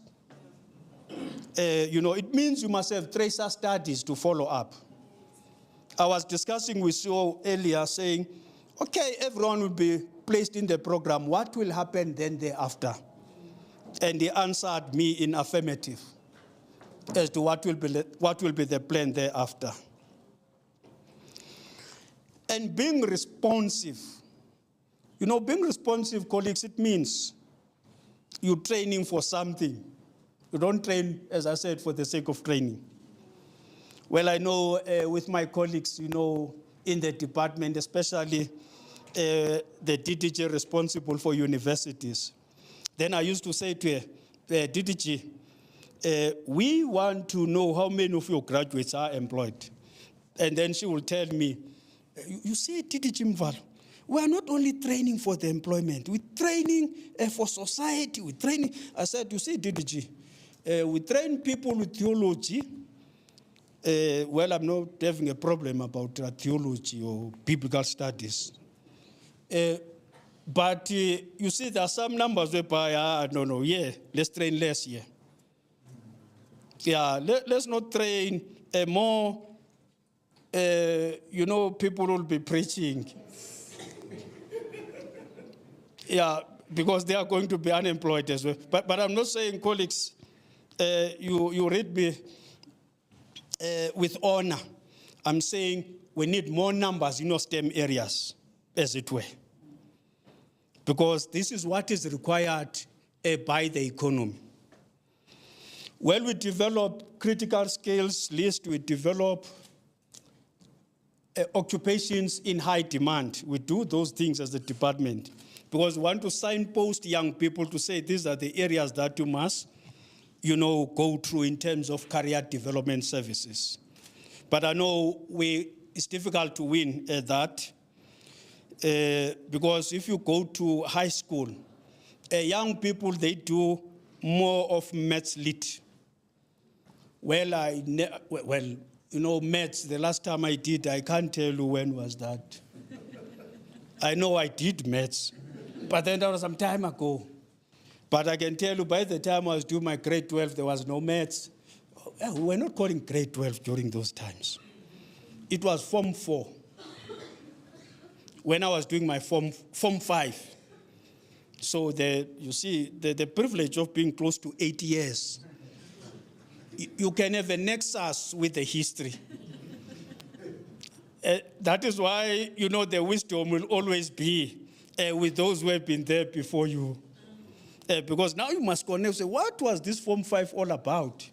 G: It means you must have tracer studies to follow up. I was discussing with you earlier saying, okay, everyone will be placed in the program. What will happen then thereafter? And he answered me in affirmative as to what will be the plan thereafter. And being responsive. Being responsive, colleagues, it means you're training for something. You don't train, as I said, for the sake of training. Well, I know with my colleagues, in the department, especially the DDG responsible for universities. Then I used to say to DDG, we want to know how many of your graduates are employed. And then she will tell me, you see, DDG Mvalo, we are not only training for the employment, we're training for society, we're training. I said, you see, DDG, we train people with theology. Well, I'm not having a problem about theology or biblical studies. But you see, there are some numbers whereby, let's train less here. Yeah, let's not train more, people will be preaching. Yeah, because they are going to be unemployed as well. But I'm not saying, colleagues, you read me with honor. I'm saying we need more numbers in our STEM areas, as it were. Because this is what is required by the economy. Well, we develop critical skills list, we develop occupations in high demand. We do those things as a department because we want to signpost young people to say these are the areas that you must, go through in terms of career development services. But I know it's difficult to win at that because if you go to high school, young people, they do more of maths lit. Well, maths, the last time I did, I can't tell you when was that. I know I did maths, but then that was some time ago. But I can tell you, by the time I was doing my grade 12, there was no maths. We were not calling grade 12 during those times. It was Form 4. When I was doing my Form 5. So you see, the privilege of being close to 8 years, you can have a nexus with the history. That is why, the wisdom will always be with those who have been there before you. Because now you must connect, say, what was this Form 5 all about?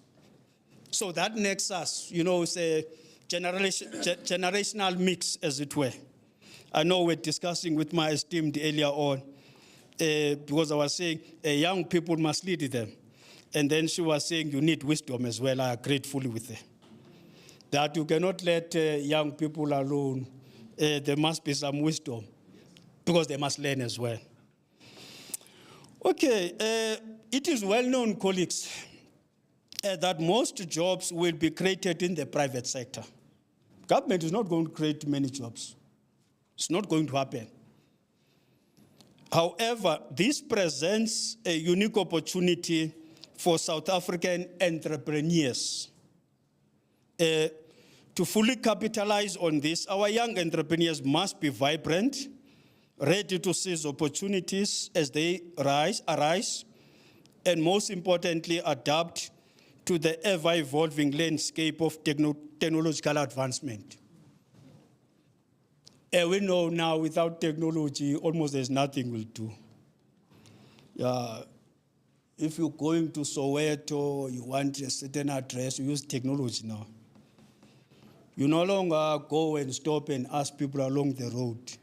G: So that nexus, is a generational mix, as it were. I know we're discussing with my esteemed earlier on, because I was saying young people must lead them. And then she was saying you need wisdom as well. I agreed fully with her. That you cannot let young people alone. There must be some wisdom because they must learn as well. Okay, it is well known, colleagues, that most jobs will be created in the private sector. Government is not going to create many jobs. It's not going to happen. However, this presents a unique opportunity for South African entrepreneurs. To fully capitalize on this, our young entrepreneurs must be vibrant, ready to seize opportunities as they arise, and most importantly, adapt to the ever-evolving landscape of technological advancement. We know now without technology, almost there's nothing we'll do. If you're going to Soweto, you want a certain address, you use technology now. You no longer go and stop and ask people along the road,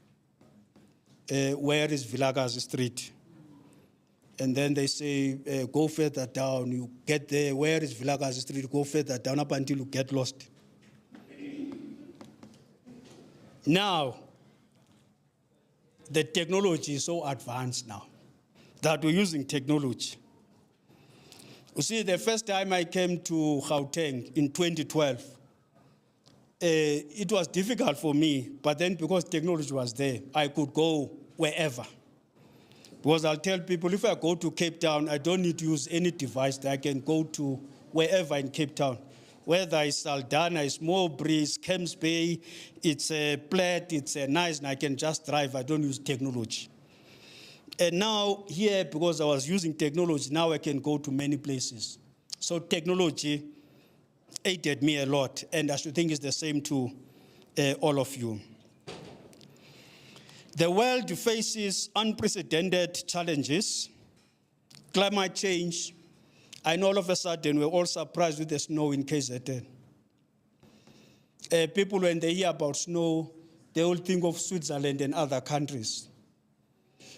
G: where is Vilakazi Street? And then they say, go further down. You get there, where is Vilakazi Street? Go further down up until you get lost. Now, the technology is so advanced now that we're using technology. You see, the first time I came to Gauteng in 2012, it was difficult for me, but then because technology was there, I could go wherever. Because I'll tell people, if I go to Cape Town, I don't need to use any device. I can go to wherever in Cape Town. Whether it's Saldanha, it's Mowbray, it's Camps Bay, it's a Platt, it's a Nice, and I can just drive. I don't use technology. And now here, because I was using technology, now I can go to many places. So technology aided me a lot, and I should think it's the same to all of you. The world faces unprecedented challenges. Climate change. I know all of a sudden we're all surprised with the snow in KZN. People, when they hear about snow, they will think of Switzerland and other countries.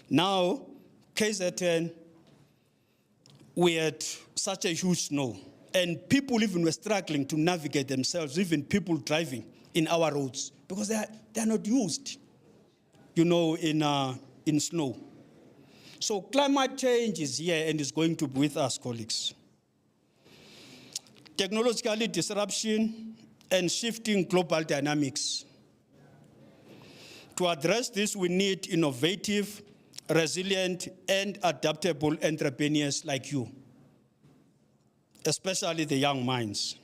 G: Now, KZN, we had such a huge snow, and people even were struggling to navigate themselves, even people driving in our roads, because they're not used, in snow. So climate change is here and is going to be with us, colleagues. Technological disruption and shifting global dynamics. To address this, we need innovative, resilient, and adaptable entrepreneurs like you, especially the young minds.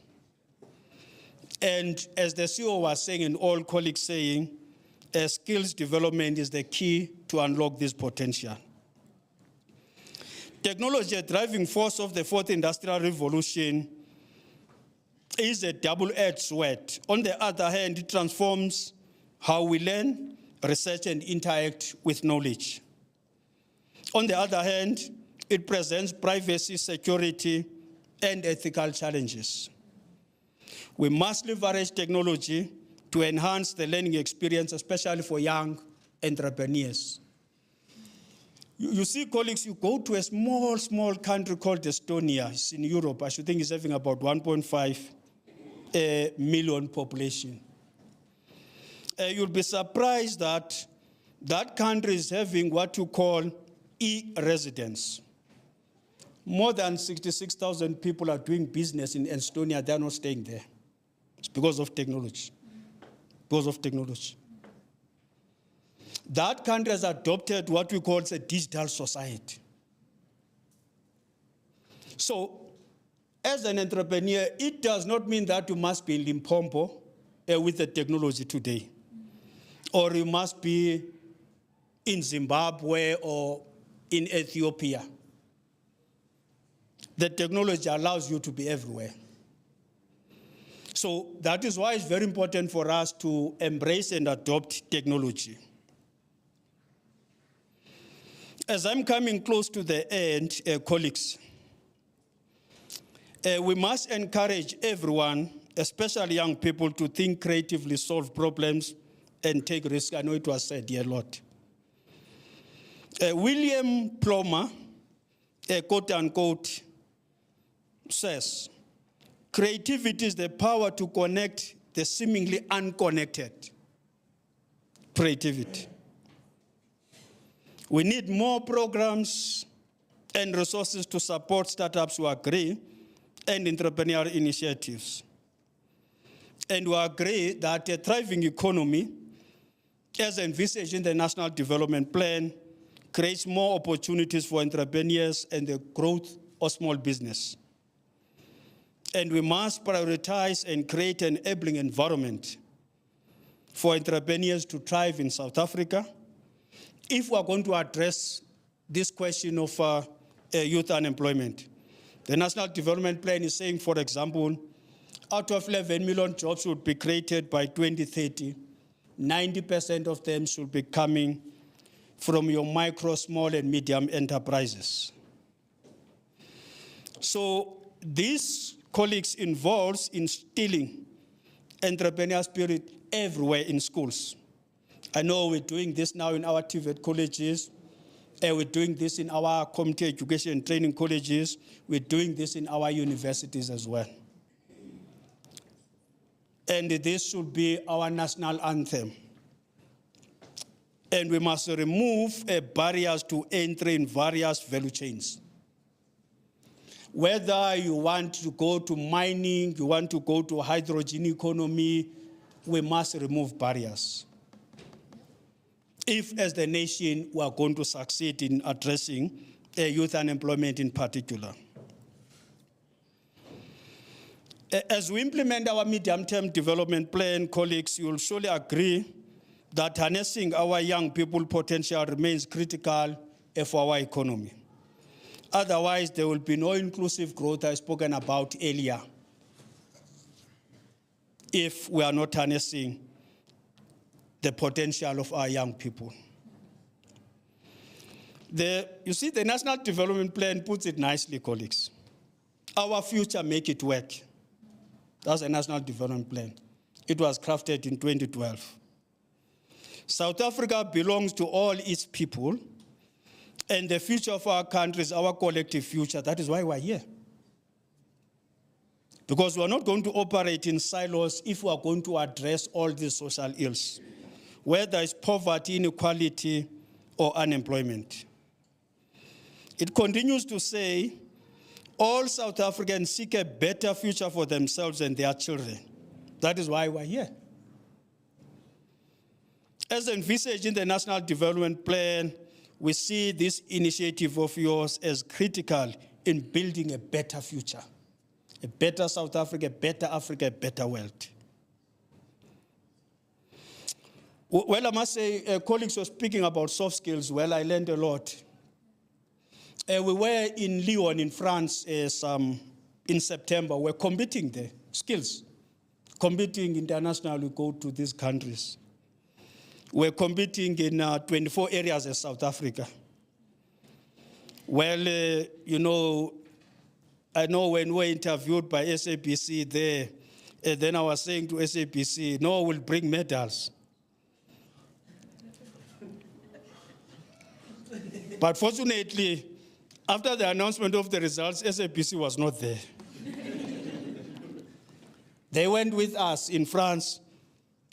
G: And as the CEO was saying and all colleagues saying, skills development is the key to unlock this potential. Technology, a driving force of the fourth industrial revolution, is a double-edged sword. On the other hand, it transforms how we learn, research, and interact with knowledge. On the other hand, it presents privacy, security, and ethical challenges. We must leverage technology to enhance the learning experience, especially for young entrepreneurs. You see, colleagues, you go to a small country called Estonia. It's in Europe. I should think it's having about 1.5 million population. You'll be surprised that that country is having what you call e-residence. More than 66,000 people are doing business in Estonia. They're not staying there. It's because of technology. Because of technology. That country has adopted what we call a digital society. So, as an entrepreneur, it does not mean that you must be in Limpopo with the technology today. Or you must be in Zimbabwe or in Ethiopia. The technology allows you to be everywhere. So that is why it's very important for us to embrace and adopt technology. As I'm coming close to the end, colleagues, we must encourage everyone, especially young people, to think creatively, solve problems, and take risks. I know it was said here a lot. William Plomer, quote unquote, says, creativity is the power to connect the seemingly unconnected. Creativity. We need more programs and resources to support startups who agree and entrepreneurial initiatives. And we agree that a thriving economy, as envisaged in the National Development Plan, creates more opportunities for entrepreneurs and the growth of small business. And we must prioritize and create an enabling environment for entrepreneurs to thrive in South Africa if we are going to address this question of youth unemployment. The National Development Plan is saying, for example, out of 11 million jobs should be created by 2030, 90% of them should be coming from your micro, small, and medium enterprises. So this, colleagues, involves instilling entrepreneurial spirit everywhere in schools. I know we're doing this now in our TVET colleges. We're doing this in our community education and training colleges. We're doing this in our universities as well. And this should be our national anthem. And we must remove barriers to entry in various value chains. Whether you want to go to mining, you want to go to hydrogen economy, we must remove barriers. If, as the nation, we are going to succeed in addressing youth unemployment in particular. As we implement our medium-term development plan, colleagues, you will surely agree that harnessing our young people potential remains critical for our economy. Otherwise, there will be no inclusive growth I've spoken about earlier if we are not harnessing the potential of our young people. You see, the National Development Plan puts it nicely, colleagues. Our future, make it work. That's the National Development Plan. It was crafted in 2012. South Africa belongs to all its people, and the future of our country is our collective future. That is why we're here. Because we're not going to operate in silos if we are going to address all these social ills, whether it's poverty, inequality, or unemployment. It continues to say, all South Africans seek a better future for themselves and their children. That is why we're here. As envisaged in the National Development Plan, we see this initiative of yours as critical in building a better future, a better South Africa, a better world. Well, I must say, colleagues were speaking about soft skills. Well, I learned a lot. We were in Lyon, in France, in September. We're competing there, skills. Competing internationally, we go to these countries. We're competing in 24 areas in South Africa. Well, I know when we were interviewed by SABC there, then I was saying to SABC, no, we'll bring medals. But fortunately, after the announcement of the results, SABC was not there. They went with us in France,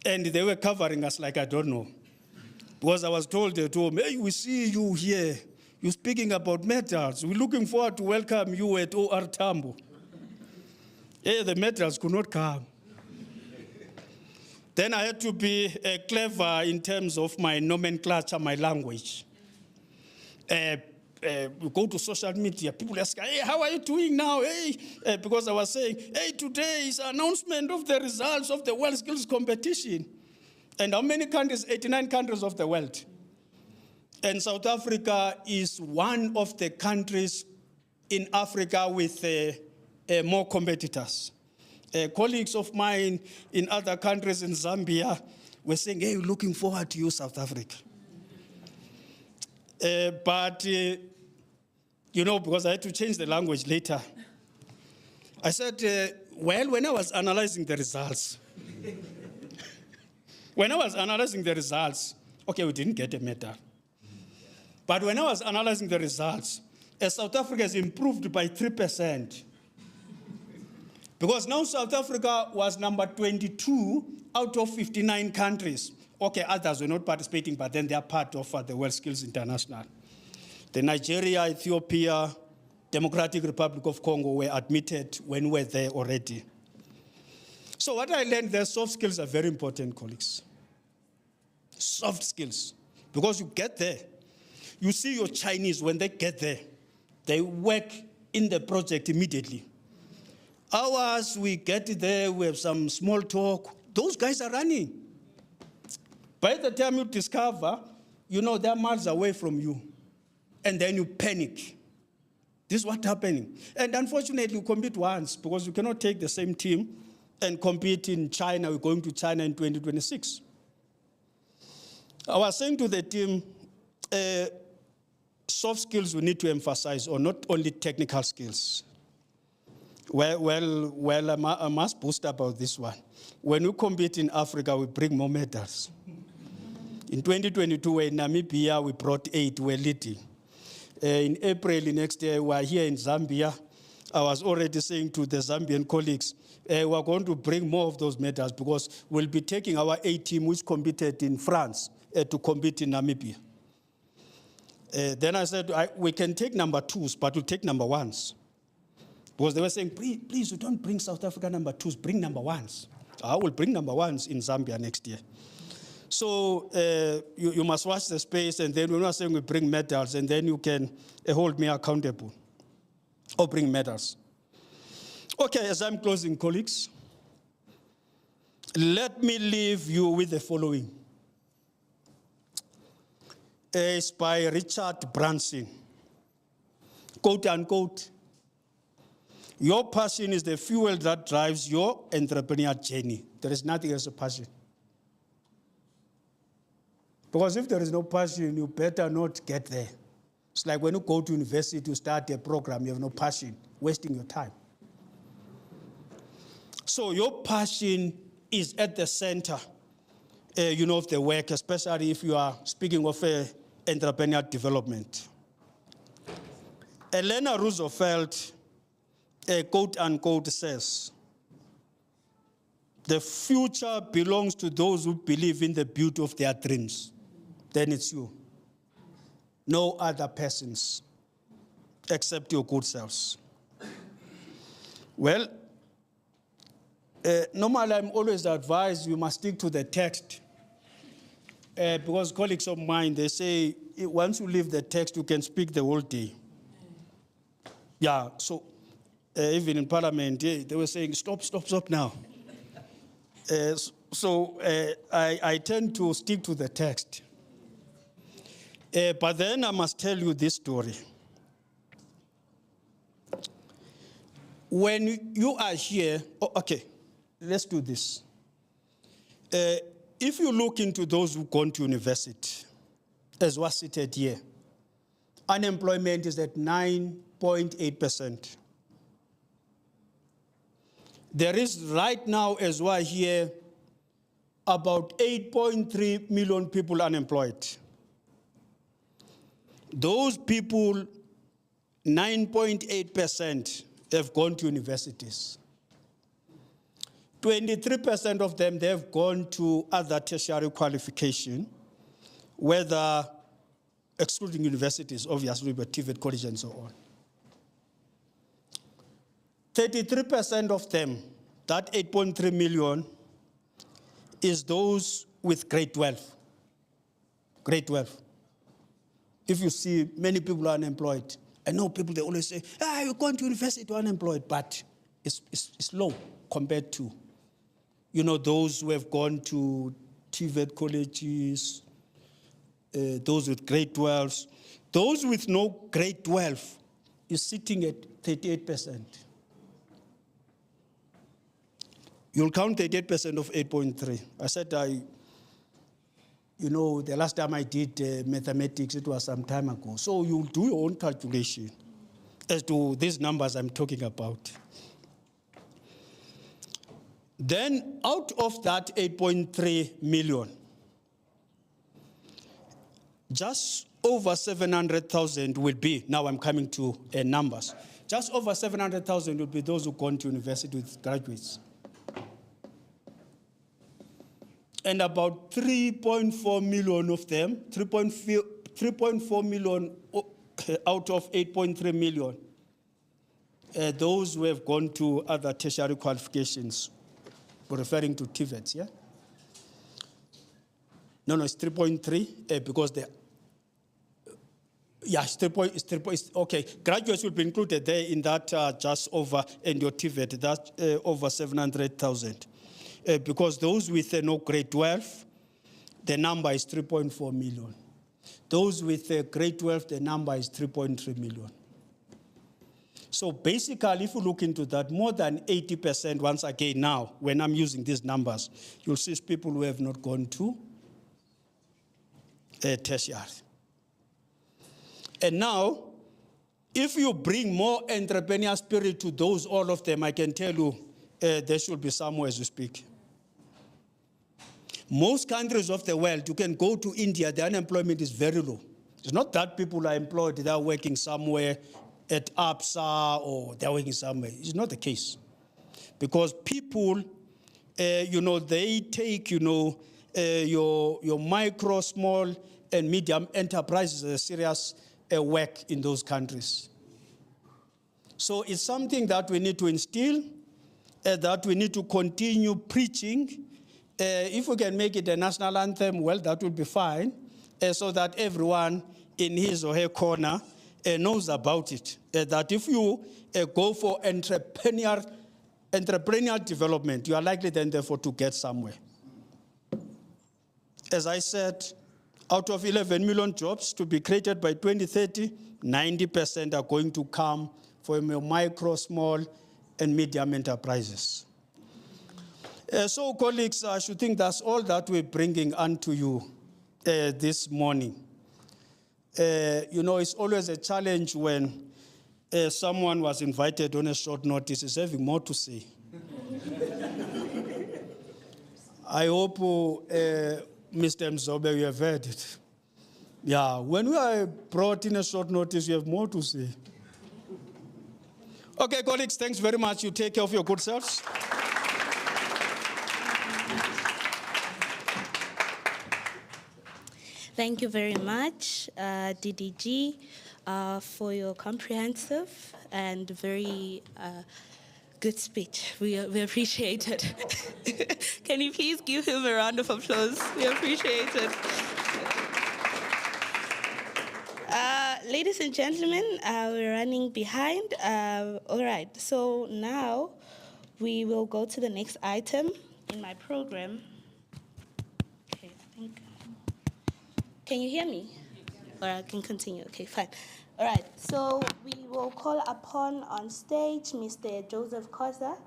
G: and they were covering us like I don't know. Because I was told, they told me, hey, we see you here. You're speaking about medals. We're looking forward to welcome you at OR Tambo. Hey, the medals could not come. Then I had to be clever in terms of my nomenclature, my language. We go to social media, people ask, hey, how are you doing now? Hey, because I was saying, hey, today is an announcement of the results of the World Skills Competition. And how many countries? 89 countries of the world. And South Africa is one of the countries in Africa with more competitors. Colleagues of mine in other countries in Zambia were saying, hey, looking forward to you, South Africa. But because I had to change the language later, I said, well, when I was analyzing the results, okay, we didn't get a medal. But when I was analyzing the results, South Africa has improved by 3%. Because now South Africa was number 22 out of 59 countries. Okay, others were not participating, but then they are part of the World Skills International. The Nigeria, Ethiopia, Democratic Republic of Congo were admitted when we were there already. So what I learned there, soft skills are very important, colleagues. Soft skills. Because you get there. You see your Chinese, when they get there, they work in the project immediately. Ours, we get there, we have some small talk. Those guys are running. By the time you discover, they're miles away from you. And then you panic. This is what's happening. And unfortunately, you compete once because you cannot take the same team and compete in China. We're going to China in 2026. I was saying to the team, soft skills we need to emphasize, or not only technical skills. Well, I must boast about this one. When we compete in Africa, we bring more medals. In 2022, in Namibia, we brought 8, we're leading. In April next year, we are here in Zambia. I was already saying to the Zambian colleagues, we are going to bring more of those medals because we'll be taking our A team, which competed in France, to compete in Namibia. Then I said, we can take number 2s, but we'll take number 1s. Because they were saying, please, you don't bring South Africa number 2s, bring number 1s. I will bring number 1s in Zambia next year. So you must watch the space, and then we're not saying we bring medals, and then you can hold me accountable or bring medals. Okay, as I'm closing, colleagues, let me leave you with the following. It's by Richard Branson, quote unquote, your passion is the fuel that drives your entrepreneurial journey. There is nothing else a passion. Because if there is no passion, you better not get there. It's like when you go to university to start a program, you have no passion, wasting your time. So your passion is at the center, of the work, especially if you are speaking of entrepreneurial development. Eleanor Roosevelt, quote unquote, says, the future belongs to those who believe in the beauty of their dreams. Then it's you. No other persons except your good selves. Well, normally I'm always advised you must stick to the text. Because colleagues of mine, they say, once you leave the text, you can speak the whole day. Yeah, so even in Parliament, they were saying, stop now. So I tend to stick to the text. But then I must tell you this story. When you are here, okay, let's do this. If you look into those who've gone to university, as was stated here, unemployment is at 9.8%. There is right now, as well here, about 8.3 million people unemployed. Those people, 9.8% have gone to universities. 23% of them, they have gone to other tertiary qualification, whether excluding universities, obviously, but TVET college and so on. 33% of them, that 8.3 million, is those with grade 12. Grade 12. If you see many people are unemployed, I know people, they always say, you're going to university, you're unemployed, but it's low compared to, those who have gone to TVET colleges, those with grade 12s. Those with no grade 12 is sitting at 38%. You'll count 38% of 8.3. I said the last time I did mathematics, it was some time ago. So you'll do your own calculation as to these numbers I'm talking about. Then out of that 8.3 million, just over 700,000 will be, now I'm coming to numbers, just over 700,000 will be those who gone to university with graduates. And about 3.4 million of them, 3.4 million out of 8.3 million, those who have gone to other tertiary qualifications, referring to TVETs, yeah? No, it's 3.3 because it's 3.3, okay. Graduates will be included there in that just over, and your TVET, that's over 700,000. Because those with no grade 12, the number is 3.4 million. Those with grade 12, the number is 3.3 million. So basically, if you look into that, more than 80%, once again now, when I'm using these numbers, you'll see people who have not gone to tertiary. And now, if you bring more entrepreneurial spirit to those, all of them, I can tell you, there should be somewhere as we speak. Most countries of the world, you can go to India, the unemployment is very low. It's not that people are employed, they're working somewhere at Absa or they're working somewhere. It's not the case. Because people, they take, your micro, small, and medium enterprises as serious work in those countries. So it's something that we need to instill, that we need to continue preaching. If we can make it a national anthem, well, that will be fine, so that everyone in his or her corner knows about it. That if you go for entrepreneurial development, you are likely then therefore to get somewhere. As I said, out of 11 million jobs to be created by 2030, 90% are going to come from your micro, small, and medium enterprises. So, colleagues, I should think that's all that we're bringing unto you this morning. It's always a challenge when someone was invited on a short notice, is having more to say. I hope, Mr. Mzobe, you have heard it. Yeah, when we are brought in a short notice, you have more to say. Okay, colleagues, thanks very much. You take care of your good selves.
E: Thank you very much, DDG, for your comprehensive and very good speech. We appreciate it. Can you please give him a round of applause? We appreciate it. Ladies and gentlemen, we're running behind. All right, so now we will go to the next item in my program. Okay, I think. Can you hear me? Or I can continue. Okay, fine. All right, so we will call upon on stage Mr. Joseph Khoza.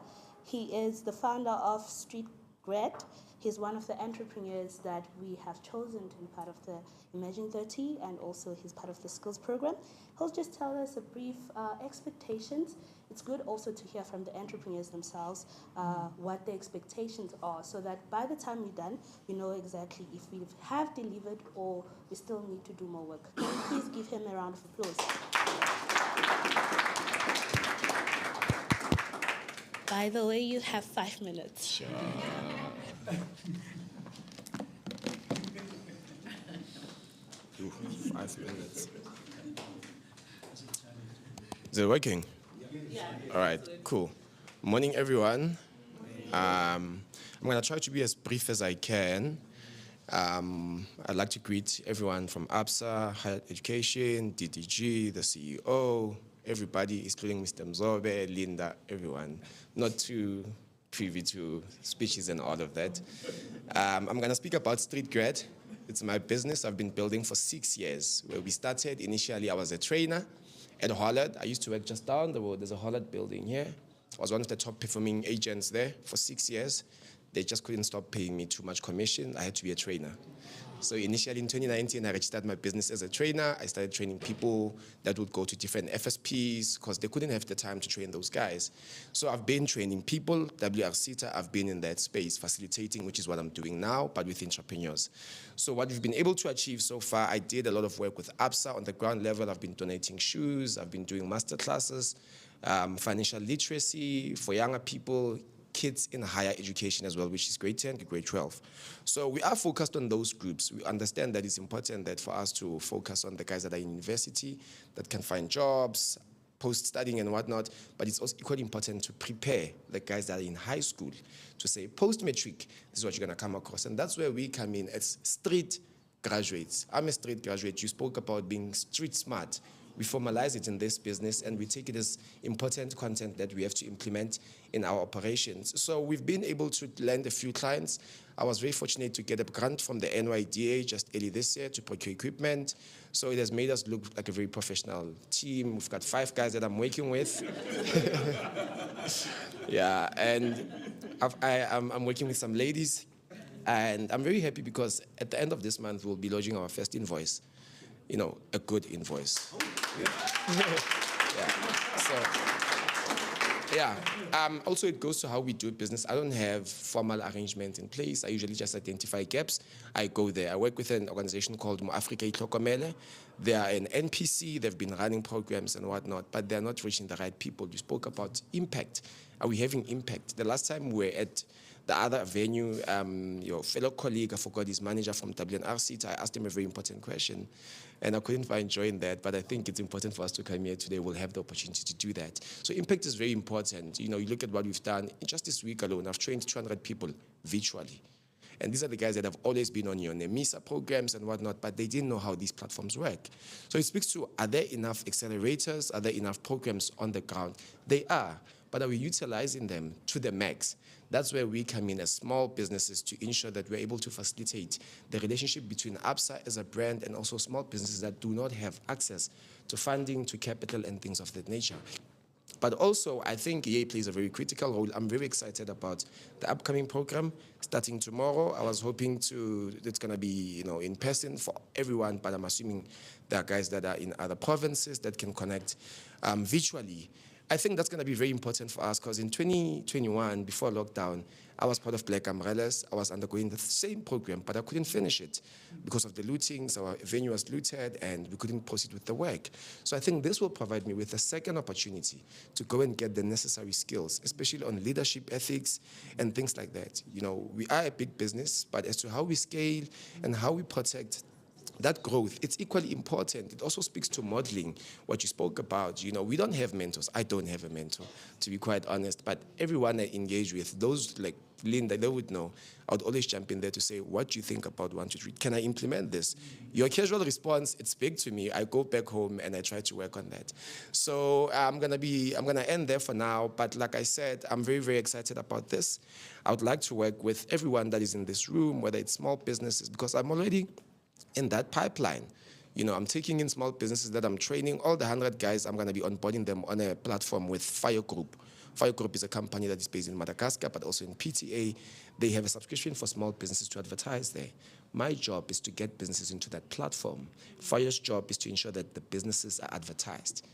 E: He is the founder of Street Grad. He's one of the entrepreneurs that we have chosen to be part of the Imagine 30, and also he's part of the skills program. He'll just tell us a brief expectations. It's good also to hear from the entrepreneurs themselves what their expectations are, so that by the time we're done, we know exactly if we have delivered or we still need to do more work. Can you please give him a round of applause? By the way, you have 5 minutes.
H: Sure. 5 minutes. Is it working? Yeah. All right, cool. Morning, everyone. I'm going to try to be as brief as I can. I'd like to greet everyone from Absa, Higher Education, DDG, the CEO, everybody, including Mr. Mzobe, Linda, everyone. Not too privy to speeches and all of that. I'm going to speak about Street Grad. It's my business I've been building for 6 years. Where we started, initially I was a trainer at Hollard. I used to work just down the road. There's a Hollard building here. I was one of the top performing agents there for 6 years. They just couldn't stop paying me too much commission. I had to be a trainer. So initially in 2019, I registered my business as a trainer. I started training people that would go to different FSPs because they couldn't have the time to train those guys. So I've been training people, WRCTA, I've been in that space, facilitating, which is what I'm doing now, but with entrepreneurs. So what we've been able to achieve so far, I did a lot of work with Absa on the ground level. I've been donating shoes, I've been doing master classes, financial literacy for younger people, kids in higher education as well, which is grade 10 to grade 12. So we are focused on those groups. We understand that it's important that for us to focus on the guys that are in university, that can find jobs, post-studying and whatnot, but it's also equally important to prepare the guys that are in high school to say, post-matric, this is what you're going to come across. And that's where we come in as street graduates. I'm a street graduate. You spoke about being street smart. We formalize it in this business and we take it as important content that we have to implement in our operations. So we've been able to land a few clients. I was very fortunate to get a grant from the NYDA just early this year to procure equipment. So it has made us look like a very professional team. We've got 5 guys that I'm working with. Yeah, and I'm working with some ladies. And I'm very happy because at the end of this month, we'll be lodging our first invoice. You know, a good invoice. Yeah. Yeah. Yeah. Also, it goes to how we do business. I don't have formal arrangements in place. I usually just identify gaps. I go there. I work with an organization called Mo Afrika Itlhokomele. They are an NPC. They've been running programs and whatnot, but they're not reaching the right people. You spoke about impact. Are we having impact? The last time we were at the other venue, your fellow colleague, I forgot his manager from WNRC, I asked him a very important question, and I couldn't find joy in that, but I think it's important for us to come here today. We'll have the opportunity to do that. So impact is very important. You know, you look at what we've done. Just this week alone, I've trained 200 people virtually. And these are the guys that have always been on your NEMISA programs and whatnot, but they didn't know how these platforms work. So it speaks to, are there enough accelerators? Are there enough programs on the ground? They are, but are we utilizing them to the max? That's where we come in as small businesses to ensure that we're able to facilitate the relationship between Absa as a brand and also small businesses that do not have access to funding, to capital, and things of that nature. But also, I think YAEI plays a very critical role. I'm very excited about the upcoming program starting tomorrow. I was hoping it's going to be, you know, in person for everyone, but I'm assuming there are guys that are in other provinces that can connect virtually. I think that's going to be very important for us because in 2021, before lockdown, I was part of Black Umbrellas. I was undergoing the same program, but I couldn't finish it because of the looting. So our venue was looted and we couldn't proceed with the work. So I think this will provide me with a second opportunity to go and get the necessary skills, especially on leadership ethics and things like that. You know, we are a big business, but as to how we scale and how we protect that growth, it's equally important. It also speaks to modeling, what you spoke about. You know, we don't have mentors. I don't have a mentor, to be quite honest. But everyone I engage with, those like Linda, they would know. I would always jump in there to say, what do you think about 1, 2, 3? Can I implement this? Your casual response, it's big to me. I go back home and I try to work on that. So I'm gonna end there for now. But like I said, I'm very, very excited about this. I would like to work with everyone that is in this room, whether it's small businesses, because I'm already in that pipeline. You know, I'm taking in small businesses that I'm training. All the 100 guys, I'm going to be onboarding them on a platform with Fire Group. Fire Group is a company that is based in Madagascar, but also in PTA. They have a subscription for small businesses to advertise there. My job is to get businesses into that platform. Fire's job is to ensure that the businesses are advertised.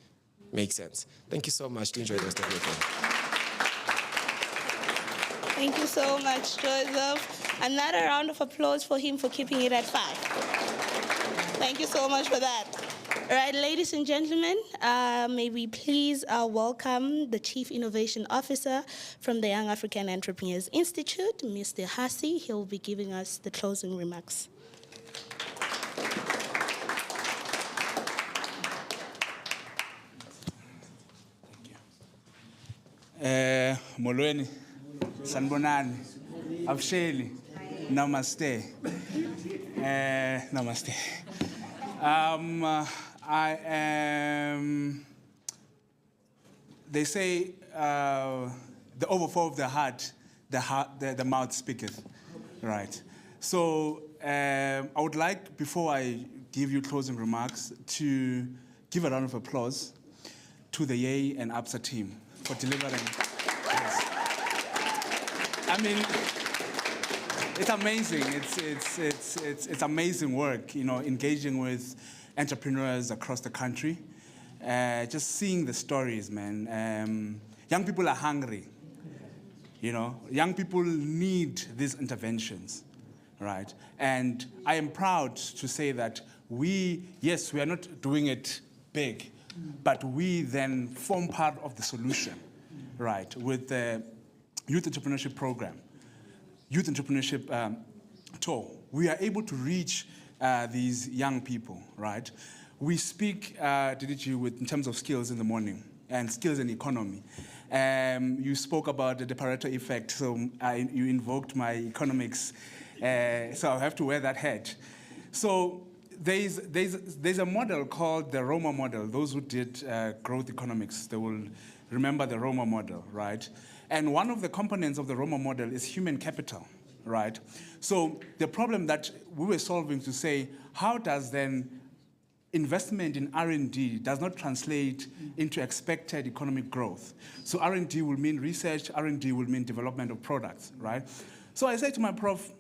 H: Makes sense. Thank you so much. To enjoy the rest of your day.
E: Thank you so much, Joseph. Another round of applause for him for keeping it at 5. Thank you so much for that. All right, ladies and gentlemen, may we please welcome the Chief Innovation Officer from the Young African Entrepreneurs Institute, Mr. Hassi. He'll be giving us the closing remarks.
I: Molweni, sanibonani, avusheli, namaste. Namaste. I am, they say, the overflow of the heart, the mouth speaketh, right? So I would like, before I give you closing remarks, to give a round of applause to the YAEI and Absa team for delivering this. I mean, it's amazing. It's amazing work, you know, engaging with entrepreneurs across the country. Just seeing the stories, man. Young people are hungry, you know. Young people need these interventions, right? And I am proud to say that yes, we are not doing it big, but we then form part of the solution, right, with the Youth Entrepreneurship Program. Youth Entrepreneurship Tour. We are able to reach these young people, right? We speak, in terms of skills in the morning and skills in economy. You spoke about the Pareto effect, so you invoked my economics, so I have to wear that hat. So there's a model called the Roma model. Those who did growth economics, they will remember the Roma model, right? And one of the components of the Roma model is human capital, right? So the problem that we were solving to say, how does then investment in R&D does not translate into expected economic growth? So R&D will mean research, R&D will mean development of products, right? So I say to my prof,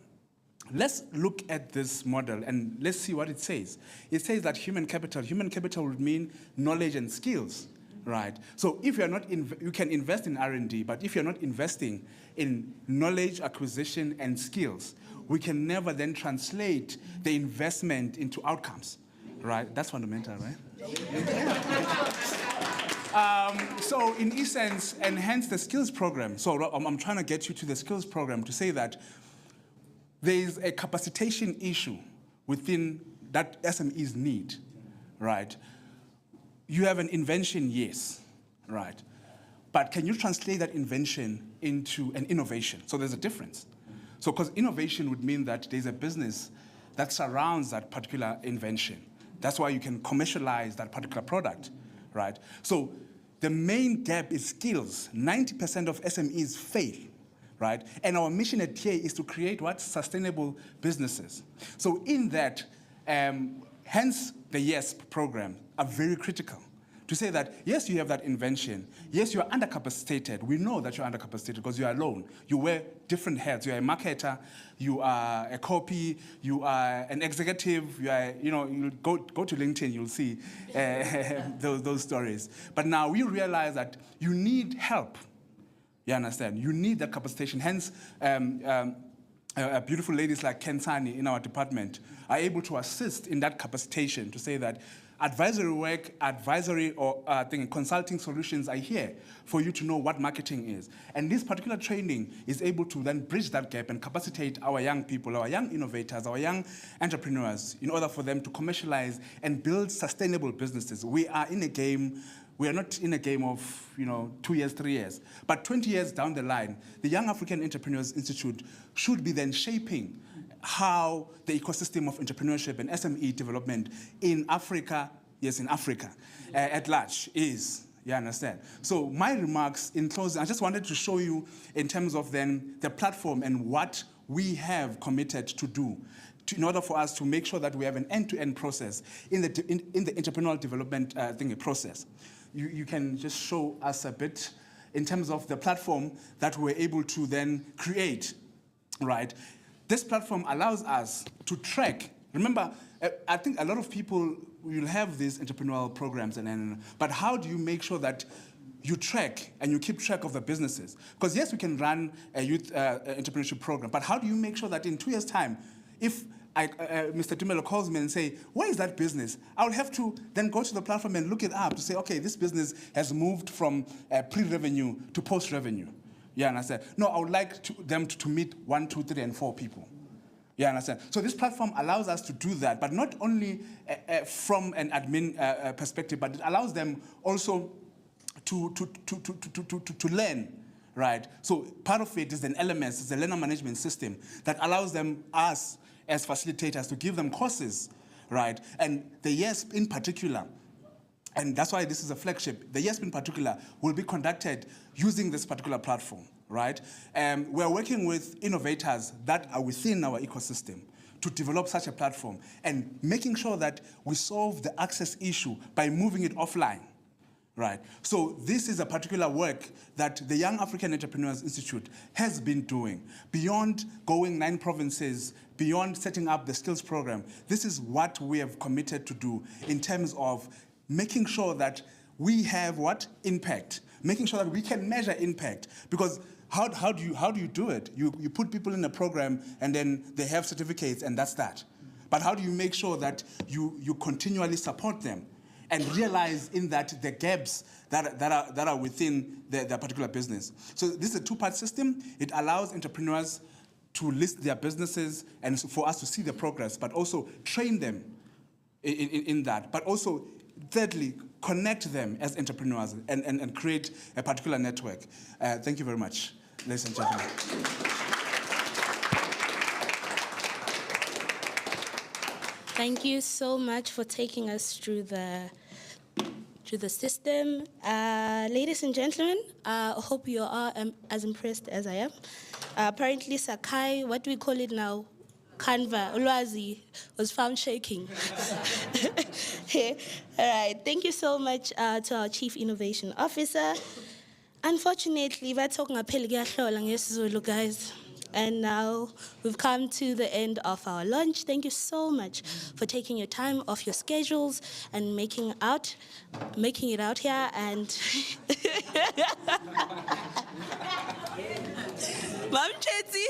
I: let's look at this model and let's see what it says. It says that human capital would mean knowledge and skills, right? So if you're not, you can invest in R&D, but if you're not investing in knowledge acquisition and skills, we can never then translate the investment into outcomes, right? That's fundamental, right? So in essence, and hence the skills program. So I'm trying to get you to the skills program to say that there is a capacitation issue within that SMEs need, right? You have an invention, yes, right? But can you translate that invention into an innovation? So there's a difference. So because innovation would mean that there's a business that surrounds that particular invention. That's why you can commercialize that particular product, right? So the main gap is skills. 90% of SMEs fail, right? And our mission at YAEI is to create what? Sustainable businesses. So in that, hence the YES program are very critical. To say that, yes, you have that invention. Yes, you are undercapacitated. We know that you're undercapacitated because you are alone. You wear different hats. You are a marketer, you are a copy, you are an executive, you are, you go to LinkedIn, you'll see those stories. But now we realize that you need help. You understand? You need that capacitation. Hence, beautiful ladies like Kensani in our department are able to assist in that capacitation to say that advisory work, or consulting solutions are here for you to know what marketing is. And this particular training is able to then bridge that gap and capacitate our young people, our young innovators, our young entrepreneurs in order for them to commercialize and build sustainable businesses. We are in a game. We are not in a game of 2 years, 3 years. But 20 years down the line, the Young African Entrepreneurs Institute should be then shaping how the ecosystem of entrepreneurship and SME development in Africa, yes, in Africa, at large is. You understand? So my remarks in closing, I just wanted to show you in terms of then the platform and what we have committed to do in order for us to make sure that we have an end-to-end process in the entrepreneurial development process. You can just show us a bit in terms of the platform that we're able to then create, right? This platform allows us to track. Remember, I think a lot of people will have these entrepreneurial programs, but how do you make sure that you track and you keep track of the businesses? Because yes, we can run a youth entrepreneurship program, but how do you make sure that in 2 years' time, if Mr. Dumelo calls me and say, where is that business? I will have to then go to the platform and look it up to say, okay, this business has moved from pre-revenue to post-revenue. You understand? No, I would like them to meet 1, 2, 3, and 4 people. You understand? So this platform allows us to do that, but not only from an admin perspective, but it allows them also to learn, right? So part of it is an LMS, it's a learner management system that allows us as facilitators to give them courses, right? And the YES in particular, and that's why this is a flagship. The YES in particular will be conducted using this particular platform, right? We're working with innovators that are within our ecosystem to develop such a platform and making sure that we solve the access issue by moving it offline, right? So this is a particular work that the Young African Entrepreneurs Institute has been doing. Beyond going 9 provinces, beyond setting up the skills program, this is what we have committed to do in terms of making sure that we have what? Impact. Making sure that we can measure impact. Because how do you do it? You put people in a program and then they have certificates and that's that. But how do you make sure that you continually support them and realize in that the gaps that are within the particular business? So this is a 2-part system. It allows entrepreneurs to list their businesses and for us to see the progress, but also train them in that. But also, thirdly, connect them as entrepreneurs and create a particular network. Thank you very much, ladies and gentlemen.
E: Thank you so much for taking us through the system. Ladies and gentlemen, I hope you are as impressed as I am. Apparently, Sakai, what do we call it now? Canva, Ulwazi, was found shaking. All right, thank you so much to our Chief Innovation Officer. Unfortunately, we're talking about guys. And now we've come to the end of our lunch. Thank you so much for taking your time off your schedules and making it out here. And Mom Chetsi,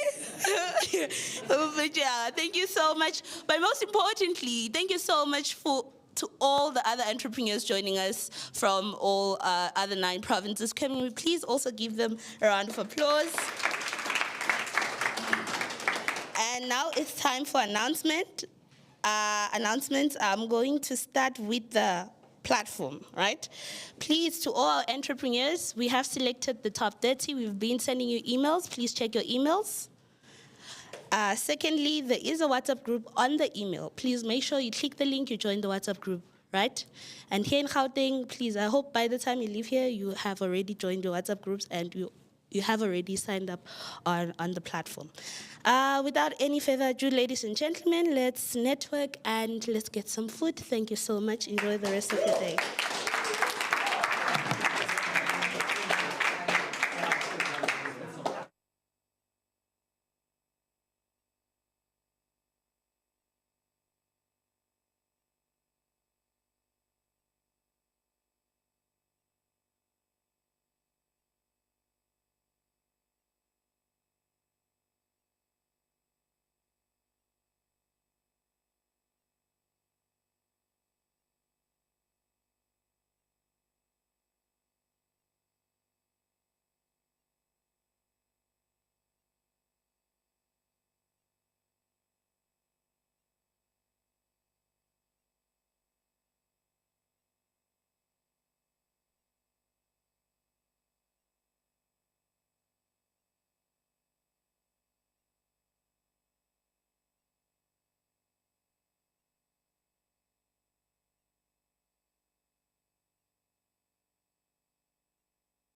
E: thank you so much. But most importantly, thank you so much to all the other entrepreneurs joining us from all other 9 provinces. Can we please also give them a round of applause? And now it's time for announcements. I'm going to start with the platform, right? Please, to all our entrepreneurs, we have selected the top 30. We've been sending you emails. Please check your emails. Secondly, there is a WhatsApp group on the email. Please make sure you click the link, you join the WhatsApp group, right? And here in Gauteng, please, I hope by the time you leave here, you have already joined your WhatsApp groups and you have already signed up on the platform. Without any further ado, ladies and gentlemen, let's network and let's get some food. Thank you so much. Enjoy the rest of your day.